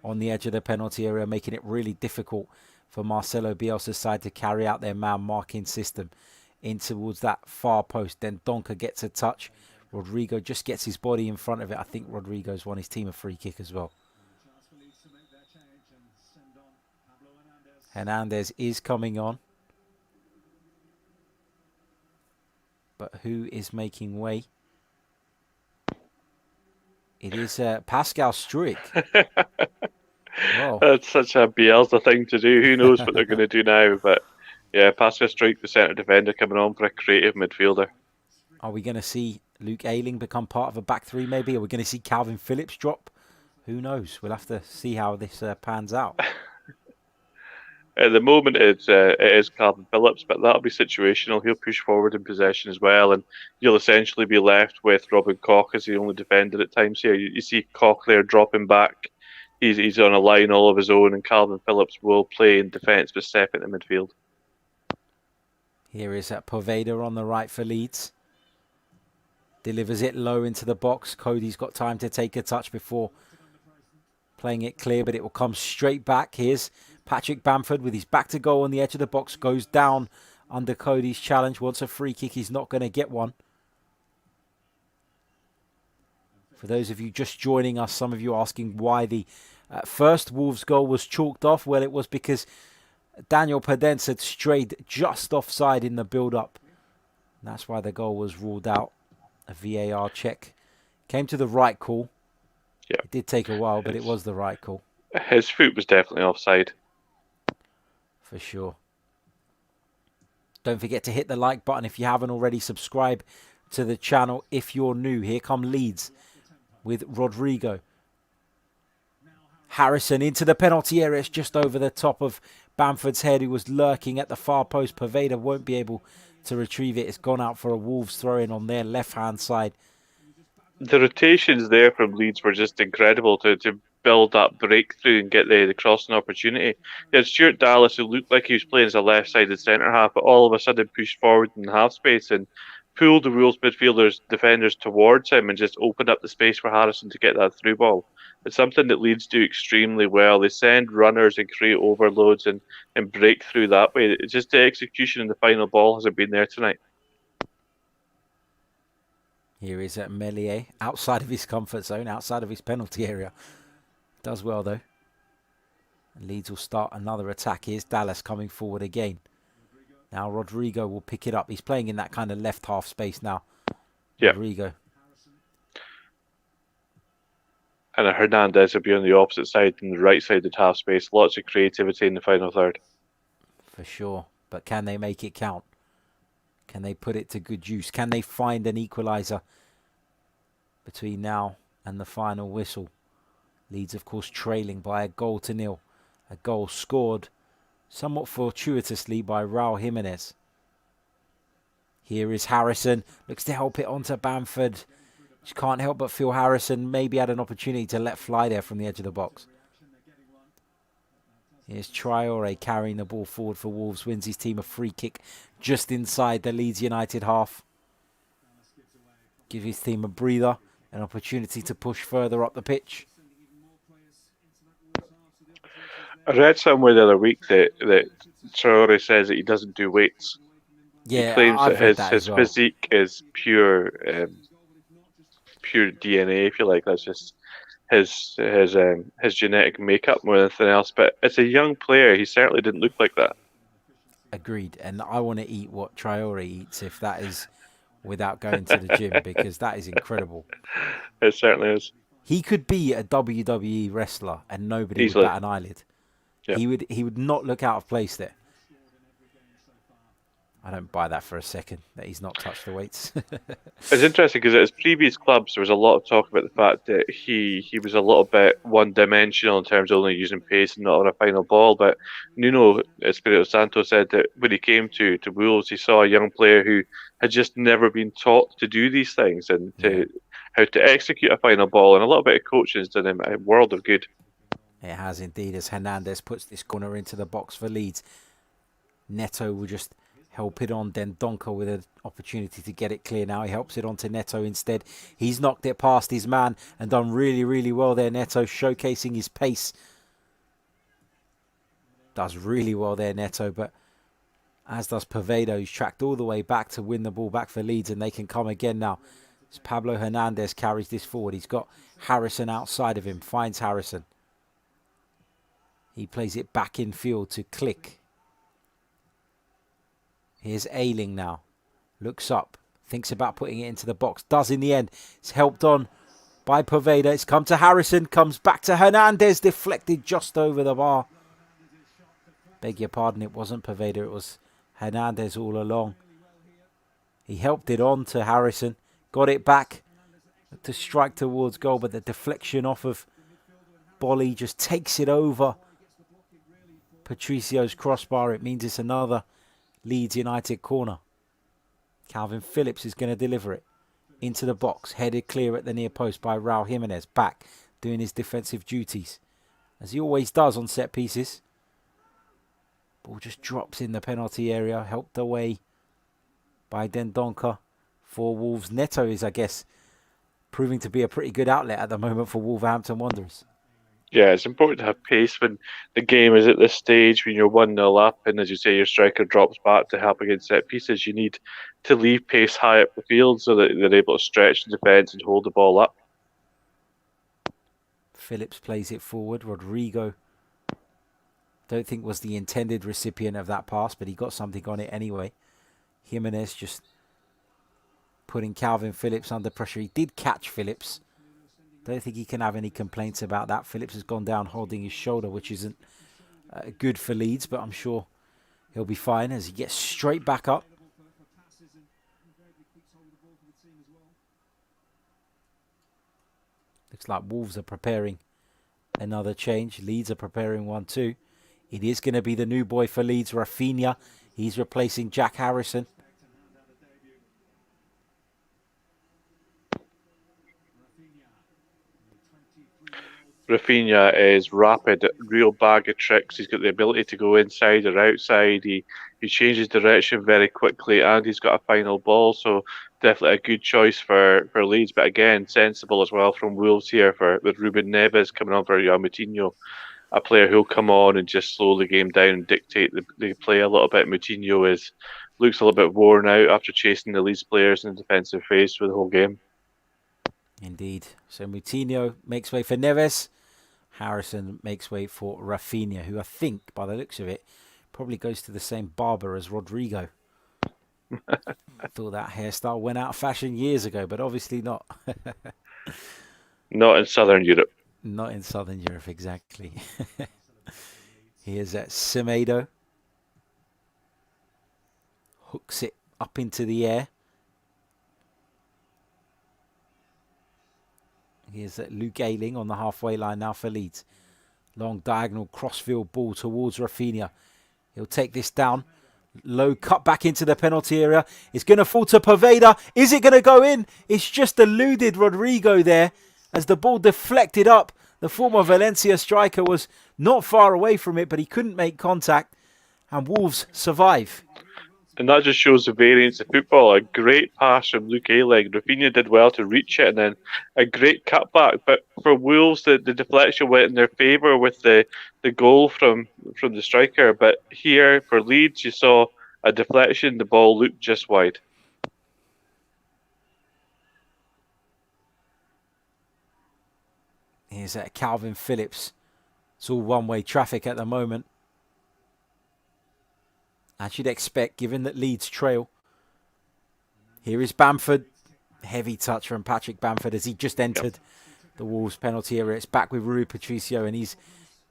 on the edge of the penalty area, making it really difficult for Marcelo Bielsa's side to carry out their man marking system in towards that far post. Then Donker gets a touch. Rodrigo just gets his body in front of it. I think Rodrigo's won his team a free kick as well. Hernandez is coming on. But who is making way? It is Pascal Struijk. Well, That's such a Bielsa thing to do. Who knows what they're going to do now? But yeah, Pascal Struijk, the centre defender, coming on for a creative midfielder. are we going to see Luke Ayling become part of a back three maybe? Are we going to see Calvin Phillips drop? Who knows? We'll have to see how this pans out. At the moment, it is Calvin Phillips, but that'll be situational. He'll push forward in possession as well, and you'll essentially be left with Robin Koch as the only defender at times here. You see Koch there dropping back. He's on a line all of his own, and Calvin Phillips will play in defence but step into midfield. Here is Poveda on the right for Leeds. Delivers it low into the box. Cody's got time to take a touch before playing it clear, but it will come straight back. Here's Patrick Bamford with his back to goal on the edge of the box. Goes down under Cody's challenge. Wants a free kick. He's not going to get one. For those of you just joining us, some of you asking why the first Wolves goal was chalked off. Well, it was because Daniel Podence had strayed just offside in the build-up. That's why the goal was ruled out. A VAR check came to the right call. Yeah. It did take a while, but it was the right call. His foot was definitely offside. For sure. Don't forget to hit the like button if you haven't already. Subscribe to the channel if you're new. Here come Leeds with Rodrigo. Harrison into the penalty area. It's just over the top of Bamford's head, who was lurking at the far post. Poveda won't be able to retrieve it. It's gone out for a Wolves throw-in on their left-hand side. The rotations there from Leeds were just incredible to build that breakthrough and get the crossing opportunity. You had Stuart Dallas, who looked like he was playing as a left-sided centre-half, but all of a sudden pushed forward in half space and pulled the Wolves midfielders, defenders towards him and just opened up the space for Harrison to get that through ball. It's something that Leeds do extremely well. They send runners and create overloads and break through that way. It's just the execution in the final ball hasn't been there tonight. Here is Meslier, outside of his comfort zone, outside of his penalty area. Does well, though. Leeds will start another attack. Here's Dallas coming forward again. Now Rodrigo will pick it up. He's playing in that kind of left half space now. Yeah. Rodrigo. And Hernandez will be on the opposite side, in the right-sided half space. Lots of creativity in the final third. For sure. But can they make it count? Can they put it to good use? Can they find an equaliser between now and the final whistle? Leeds, of course, trailing by 1-0. A goal scored somewhat fortuitously by Raul Jimenez. Here is Harrison. Looks to help it onto Bamford. Just can't help but feel Harrison maybe had an opportunity to let fly there from the edge of the box. Here's Traore carrying the ball forward for Wolves. Wins his team a free kick just inside the Leeds United half. Give his team a breather. An opportunity to push further up the pitch. I read somewhere the other week that Traore says that he doesn't do weights. Yeah, he claims I've read that as his well. physique is pure DNA, if you like. That's just his genetic makeup more than anything else. But as a young player, he certainly didn't look like that. Agreed. And I want to eat what Traore eats, if that is without going to the gym, because that is incredible. It certainly is. He could be a WWE wrestler and nobody Easily. would bat an eyelid. Yep. He would not look out of place there. I don't buy that for a second, that he's not touched the weights. It's interesting because at his previous clubs, there was a lot of talk about the fact that he was a little bit one-dimensional in terms of only using pace and not on a final ball. But Nuno Espirito Santo said that when he came to Wolves, he saw a young player who had just never been taught to do these things and how to execute a final ball. And a little bit of coaching has done him a world of good. It has indeed, as Hernandez puts this corner into the box for Leeds. Neto will just help it on. Then Donker with an opportunity to get it clear now. He helps it on to Neto instead. He's knocked it past his man and done really, really well there. Neto showcasing his pace. Does really well there, Neto, but as does Poveda, who's tracked all the way back to win the ball back for Leeds, and they can come again now. As Paolo Hernandez carries this forward. He's got Harrison outside of him. Finds Harrison. He plays it back in field to Click. Here's Ayling now. Looks up. Thinks about putting it into the box. Does in the end. It's helped on by Poveda. It's come to Harrison. Comes back to Hernandez. Deflected just over the bar. Beg your pardon, it wasn't Poveda. It was Hernandez all along. He helped it on to Harrison. Got it back to strike towards goal. But the deflection off of Bolly just takes it over Patricio's crossbar. It means it's another Leeds United corner. Calvin Phillips is going to deliver it into the box. Headed clear at the near post by Raul Jimenez. Back doing his defensive duties, as he always does on set pieces. Ball just drops in the penalty area. Helped away by Dendoncker for Wolves. Neto is, I guess, proving to be a pretty good outlet at the moment for Wolverhampton Wanderers. Yeah, it's important to have pace when the game is at this stage, when you're 1-0 up, and as you say, your striker drops back to help against set pieces. You need to leave pace high up the field so that they're able to stretch the defence and hold the ball up. Phillips plays it forward. Rodrigo, don't think was the intended recipient of that pass, but he got something on it anyway. Jimenez just putting Calvin Phillips under pressure. He did catch Phillips. Don't think he can have any complaints about that. Phillips has gone down holding his shoulder, which isn't good for Leeds, but I'm sure he'll be fine as he gets straight back up. Looks like Wolves are preparing another change. Leeds are preparing one too. It is going to be the new boy for Leeds, Rafinha. He's replacing Jack Harrison. Rafinha is rapid, real bag of tricks. He's got the ability to go inside or outside. He changes direction very quickly, and he's got a final ball. So definitely a good choice for Leeds. But again, sensible as well from Wolves here with Ruben Neves coming on for Moutinho, a player who'll come on and just slow the game down and dictate the play a little bit. Moutinho looks a little bit worn out after chasing the Leeds players in the defensive phase for the whole game. Indeed. So Moutinho makes way for Neves. Harrison makes way for Rafinha, who I think, by the looks of it, probably goes to the same barber as Rodrigo. Thought that hairstyle went out of fashion years ago, but obviously not. Not in Southern Europe. Not in Southern Europe, exactly. Here's Semedo. Hooks it up into the air. Here's Luke Ayling on the halfway line now for Leeds. Long diagonal crossfield ball towards Rafinha. He'll take this down. Low cut back into the penalty area. It's going to fall to Poveda. Is it going to go in? It's just eluded Rodrigo there as the ball deflected up. The former Valencia striker was not far away from it, but he couldn't make contact. And Wolves survive. And that just shows the variance of football. A great pass from Luke Ayling. Rafinha did well to reach it, and then a great cutback. But for Wolves, the deflection went in their favour with the goal from the striker. But here, for Leeds, you saw a deflection. The ball looked just wide. Here's Calvin Phillips. It's all one-way traffic at the moment. As you'd expect, given that Leeds trail. Here is Bamford. Heavy touch from Patrick Bamford as he just entered the Wolves penalty area. It's back with Rui Patricio, and he's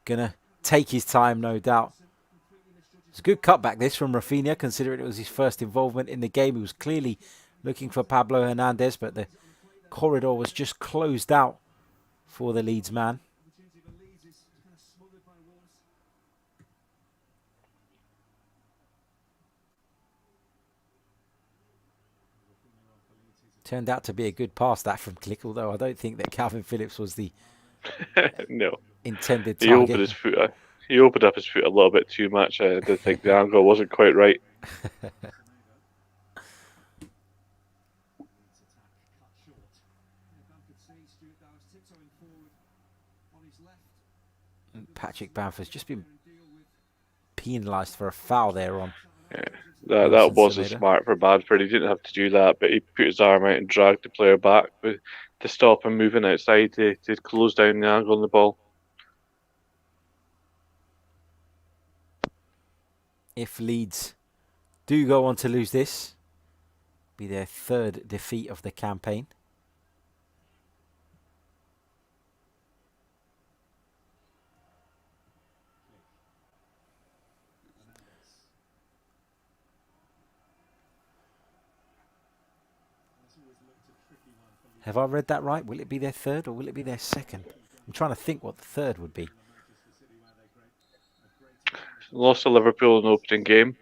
going to take his time, no doubt. It's a good cutback, this, from Rafinha, considering it was his first involvement in the game. He was clearly looking for Paolo Hernandez, but the corridor was just closed out for the Leeds man. Turned out to be a good pass, that from Click, although I don't think that Calvin Phillips was the no intended target. He opened up his foot a little bit too much. I did think the angle wasn't quite right. Patrick Bamford's just been penalised for a foul there on. Yeah. That wasn't smart for Bamford. He didn't have to do that, but he put his arm out and dragged the player back to stop him moving outside to close down the angle on the ball. if Leeds do go on to lose this, be their third defeat of the campaign. Have I read that right? Will it be their third or will it be their second? I'm trying to think what the third would be. Lost to Liverpool in the opening game.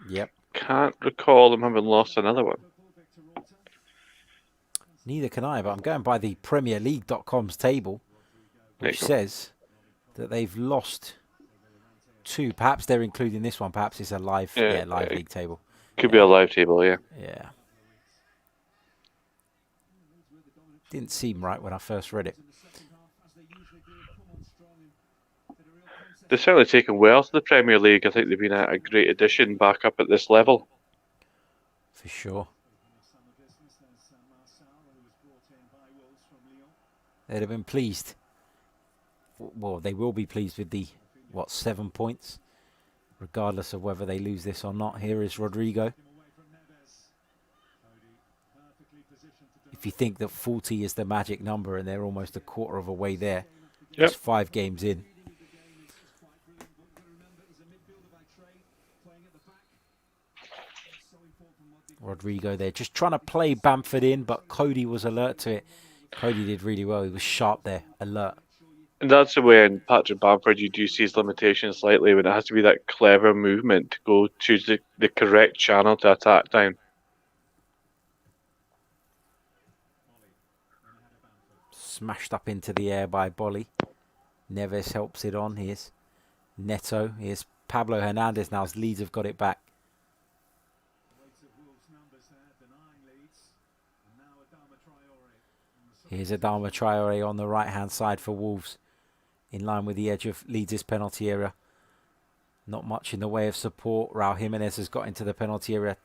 Yep. Can't recall them having lost another one. Neither can I, but I'm going by the PremierLeague.com's table, which says that they've lost 2. Perhaps they're including this one. Perhaps it's a live league table. Could be a live table, yeah. Yeah. Didn't seem right when I first read it. They've certainly taken well to the Premier League. I think they've been a great addition back up at this level. For sure. They'd have been pleased. Well, they will be pleased with the, 7 points, regardless of whether they lose this or not. Here is Rodrigo. If you think that 40 is the magic number and they're almost a quarter of a way there, just 5 games in. Rodrigo there, just trying to play Bamford in, but Cody was alert to it. Cody did really well. He was sharp there, alert. And that's the way in Patrick Bamford you do see his limitations slightly when it has to be that clever movement to go choose the correct channel to attack down. Smashed up into the air by Bolly. Neves helps it on. Here's Neto. Here's Paolo Hernandez now as Leeds have got it back. Here's Adama Traore on the right-hand side for Wolves, in line with the edge of Leeds' penalty area. Not much in the way of support. Raul Jimenez has got into the penalty area.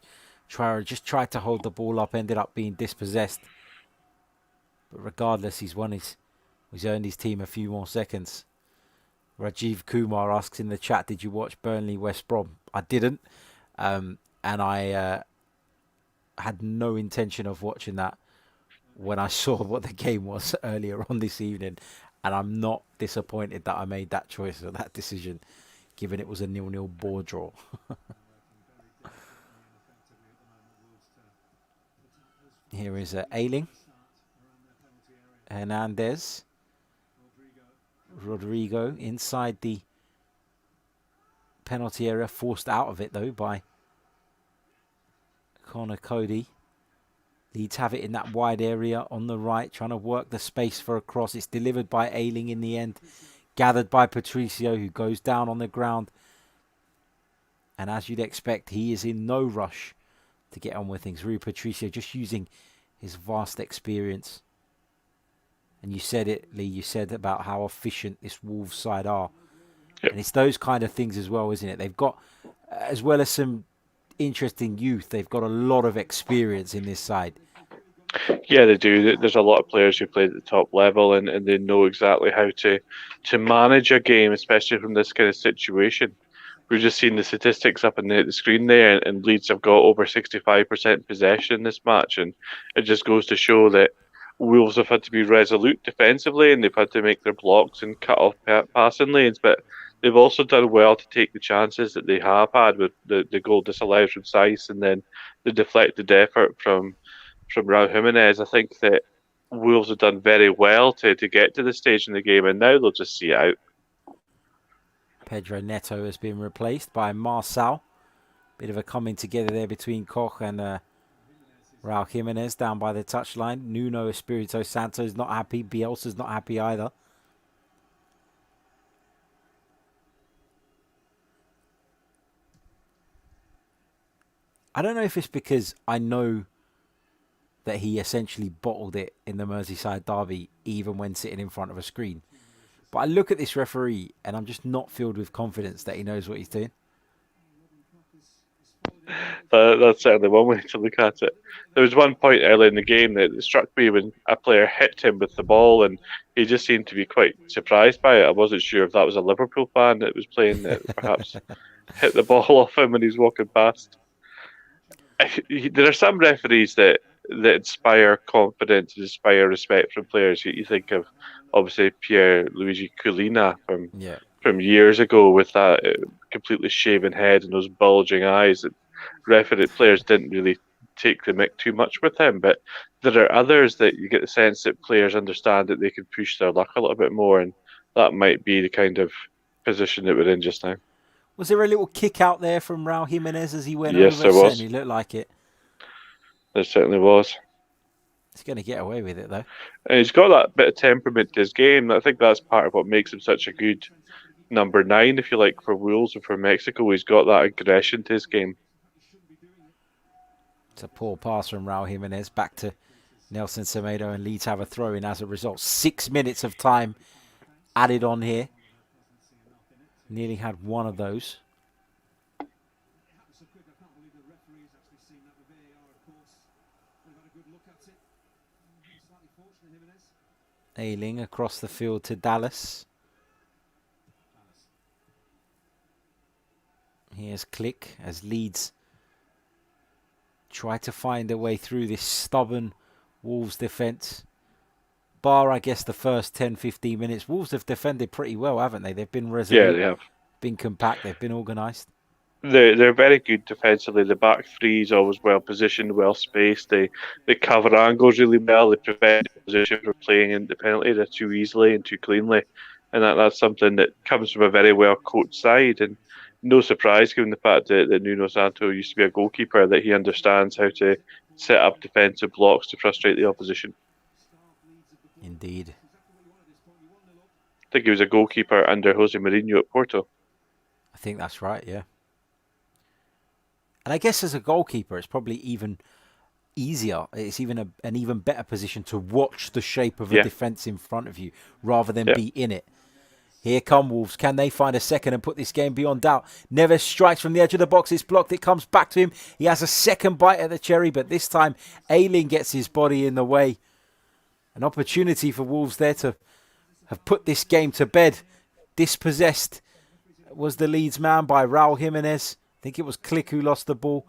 Traore just tried to hold the ball up, ended up being dispossessed. But regardless, he's earned his team a few more seconds. Rajiv Kumar asks in the chat, did you watch Burnley West Brom? I didn't. And I had no intention of watching that when I saw what the game was earlier on this evening. And I'm not disappointed that I made that choice or that decision, given it was a 0-0 board draw. Here is Ayling. Hernandez. Rodrigo inside the penalty area, forced out of it though by Connor Cody. Leeds have it in that wide area on the right, trying to work the space for a cross. It's delivered by Ayling in the end, gathered by Patricio, who goes down on the ground. And as you'd expect, he is in no rush to get on with things. Rui Patricio just using his vast experience. And you said it, Lee, you said about how efficient this Wolves side are. Yep. And it's those kind of things as well, isn't it? They've got, as well as some interesting youth, they've got a lot of experience in this side. Yeah, they do. There's a lot of players who play at the top level and they know exactly how to manage a game, especially from this kind of situation. We've just seen the statistics up on the screen there, and Leeds have got over 65% possession in this match, and it just goes to show that Wolves have had to be resolute defensively, and they've had to make their blocks and cut off passing lanes, but they've also done well to take the chances that they have had with the goal disallowed from Saiss and then the deflected effort from Raul Jimenez. I think that Wolves have done very well to get to this stage in the game, and now they'll just see it out. Pedro Neto has been replaced by Marçal. Bit of a coming together there between Koch and Raul Jimenez down by the touchline. Nuno Espirito Santo's not happy. Bielsa's not happy either. I don't know if it's because I know that he essentially bottled it in the Merseyside derby, even when sitting in front of a screen. But I look at this referee and I'm just not filled with confidence that he knows what he's doing. That's certainly one way to look at it. There was one point early in the game that struck me when a player hit him with the ball, and he just seemed to be quite surprised by it. I wasn't sure if that was a Liverpool fan that was playing it, perhaps hit the ball off him when he's walking past. There are some referees that inspire confidence and inspire respect from players. You think of obviously Pierre Luigi Collina Yeah. from years ago with that completely shaven head and those bulging eyes. Referee players didn't really take the mick too much with him, but there are others that you get the sense that players understand that they can push their luck a little bit more, and that might be the kind of position that we're in just now. Was there a little kick out there from Raul Jimenez as he went Yes, over? there was. Certainly looked like it. There certainly was. He's going to get away with it, though. And he's got that bit of temperament to his game. I think that's part of what makes him such a good number 9, if you like, for Wolves and for Mexico. He's got that aggression to his game. It's a poor pass from Raul Jimenez back to Nelson Semedo, and Leeds have a throw in as a result. 6 minutes of time added on here. Nearly had one of those. Ayling across the field to Dallas. Here's Click as Leeds try to find their way through this stubborn Wolves defence. Bar, I guess, the first 10-15 minutes. Wolves have defended pretty well, haven't they? They've been resolute, Yeah, they have. been compact, they've been organised. They're very good defensively. The back three is always well positioned, well spaced. They cover angles really well. They prevent the opposition from playing into the penalty area too easily and too cleanly. And that's something that comes from a very well coached side. And no surprise, given the fact that Nuno Santo used to be a goalkeeper, that he understands how to set up defensive blocks to frustrate the opposition. Indeed. I think he was a goalkeeper under Jose Mourinho at Porto. I think that's right, yeah. And I guess as a goalkeeper, it's probably even easier. It's even an even better position to watch the shape of a defence in front of you rather than be in it. Here come Wolves. Can they find a second and put this game beyond doubt? Neves strikes from the edge of the box. It's blocked. It comes back to him. He has a second bite at the cherry, but this time Ayling gets his body in the way. An opportunity for Wolves there to have put this game to bed. Dispossessed was the Leeds man by Raul Jimenez. I think it was Click who lost the ball.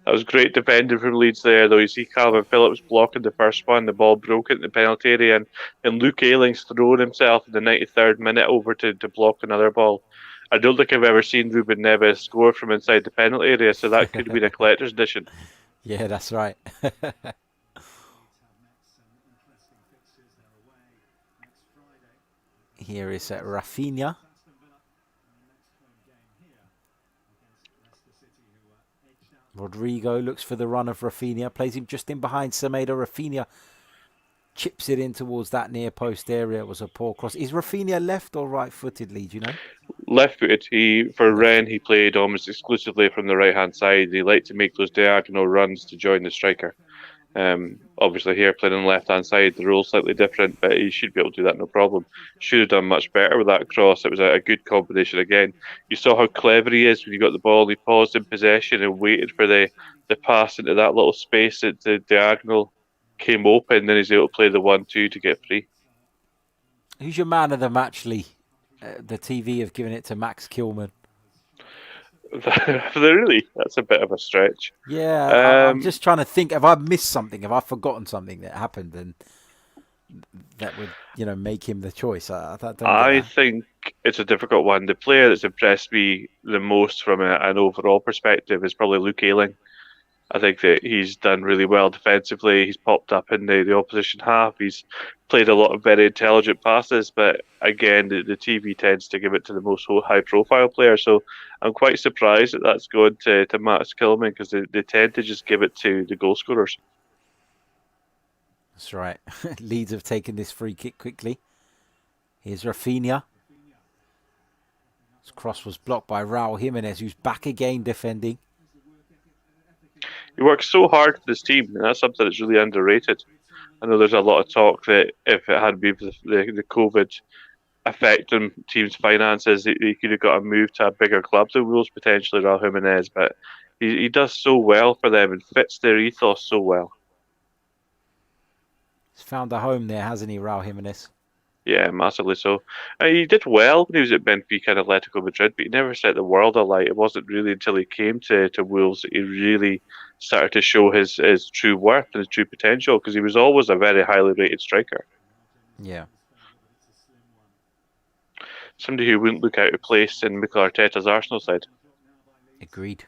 That was great defending from Leeds there, though. You see Calvin Phillips blocking the first one, the ball broke into the penalty area, and Luke Ayling's thrown himself in the 93rd minute over to block another ball. I don't think I've ever seen Ruben Neves score from inside the penalty area, so that could have been a collector's edition. Yeah, that's right. Here is Rafinha. Rodrigo looks for the run of Rafinha, plays him just in behind Semedo. Rafinha chips it in towards that near post area. It was a poor cross. Is Rafinha left or right-footed, Lee? Do you know? Left-footed. For Rennes, he played almost exclusively from the right-hand side. He liked to make those diagonal runs to join the striker. Obviously here playing on the left-hand side, the rule's slightly different, but he should be able to do that no problem. Should have done much better with that cross. It was a good combination again. You saw how clever he is when he got the ball. He paused in possession and waited for the pass into that little space that the diagonal came open, then he's able to play the 1-2 to get free. Who's your man of the match, Lee? The TV have given it to Max Kilman. Really? That's a bit of a stretch. Yeah, I'm just trying to think. Have I missed something? Have I forgotten something that happened and that would, make him the choice? I think it's a difficult one. The player that's impressed me the most from an overall perspective is probably Luke Ayling. I think that he's done really well defensively. He's popped up in the opposition half. He's played a lot of very intelligent passes, but again, the TV tends to give it to the most high-profile player. So I'm quite surprised that that's going to Max Kilman, because they tend to just give it to the goal scorers. That's right. Leeds have taken this free kick quickly. Here's Rafinha. This cross was blocked by Raul Jimenez, who's back again defending. He works so hard for this team, and that's something that's really underrated. I know there's a lot of talk that if it had been the COVID effect on teams' finances, he could have got a move to a bigger club than Wolves, potentially, Raul Jimenez, but he does so well for them and fits their ethos so well. He's found a home there, hasn't he, Raul Jimenez? Yeah, massively so. He did well when he was at Benfica and Atletico Madrid, but he never set the world alight. It wasn't really until he came to Wolves that he really started to show his true worth and his true potential, because he was always a very highly rated striker. Yeah. Somebody who wouldn't look out of place in Mikel Arteta's Arsenal side. Agreed.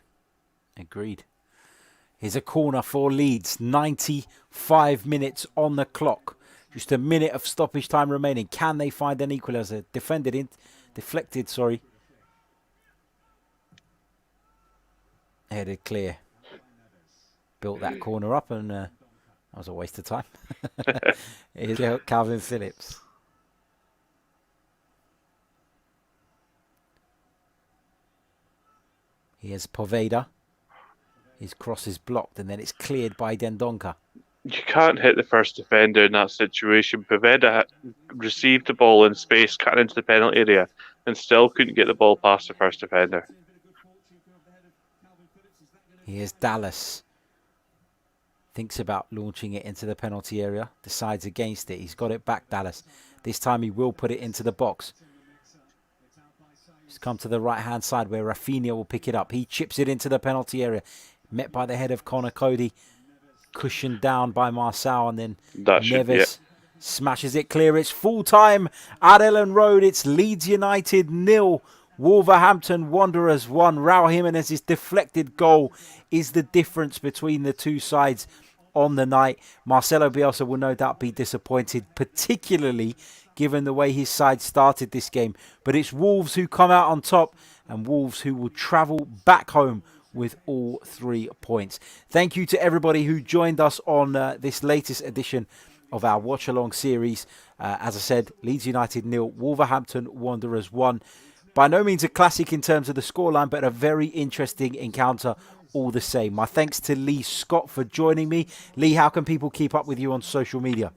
Here's a corner for Leeds. 95 minutes on the clock. Just a minute of stoppage time remaining. Can they find an equaliser? Deflected, sorry. Headed clear. Built that corner up, and that was a waste of time. Here's Calvin Phillips. Here's Poveda. His cross is blocked, and then it's cleared by Dendonka. You can't hit the first defender in that situation. Poveda received the ball in space, cutting into the penalty area, and still couldn't get the ball past the first defender. Here's Dallas. Thinks about launching it into the penalty area. Decides against it. He's got it back, Dallas. This time he will put it into the box. He's come to the right-hand side where Rafinha will pick it up. He chips it into the penalty area. Met by the head of Connor Cody. Cushioned down by Marçal, and then Neves smashes it clear. It's full-time at Ellen Road. It's Leeds United 0. Wolverhampton Wanderers 1. Raul Jimenez's deflected goal is the difference between the two sides on the night. Marcelo Bielsa will no doubt be disappointed, particularly given the way his side started this game. But it's Wolves who come out on top, and Wolves who will travel back home with all 3 points. Thank you to everybody who joined us on this latest edition of our watch-along series. As I said, Leeds United 0, Wolverhampton Wanderers 1. By no means a classic in terms of the scoreline, but a very interesting encounter all the same. My thanks to Lee Scott for joining me. Lee, how can people keep up with you on social media?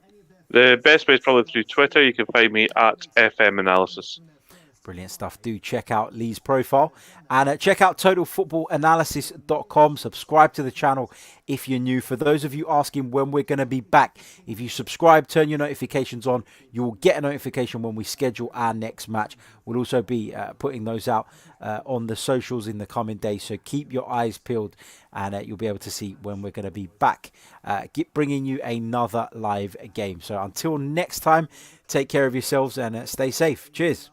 The best way is probably through Twitter. You can find me at FM Analysis. Brilliant stuff. Do check out Lee's profile, and check out totalfootballanalysis.com. Subscribe to the channel if you're new. For those of you asking when we're going to be back, if you subscribe, turn your notifications on, you will get a notification when we schedule our next match. We'll also be putting those out on the socials in the coming days, so keep your eyes peeled, and you'll be able to see when we're going to be back bringing you another live game. So until next time, take care of yourselves and stay safe. Cheers.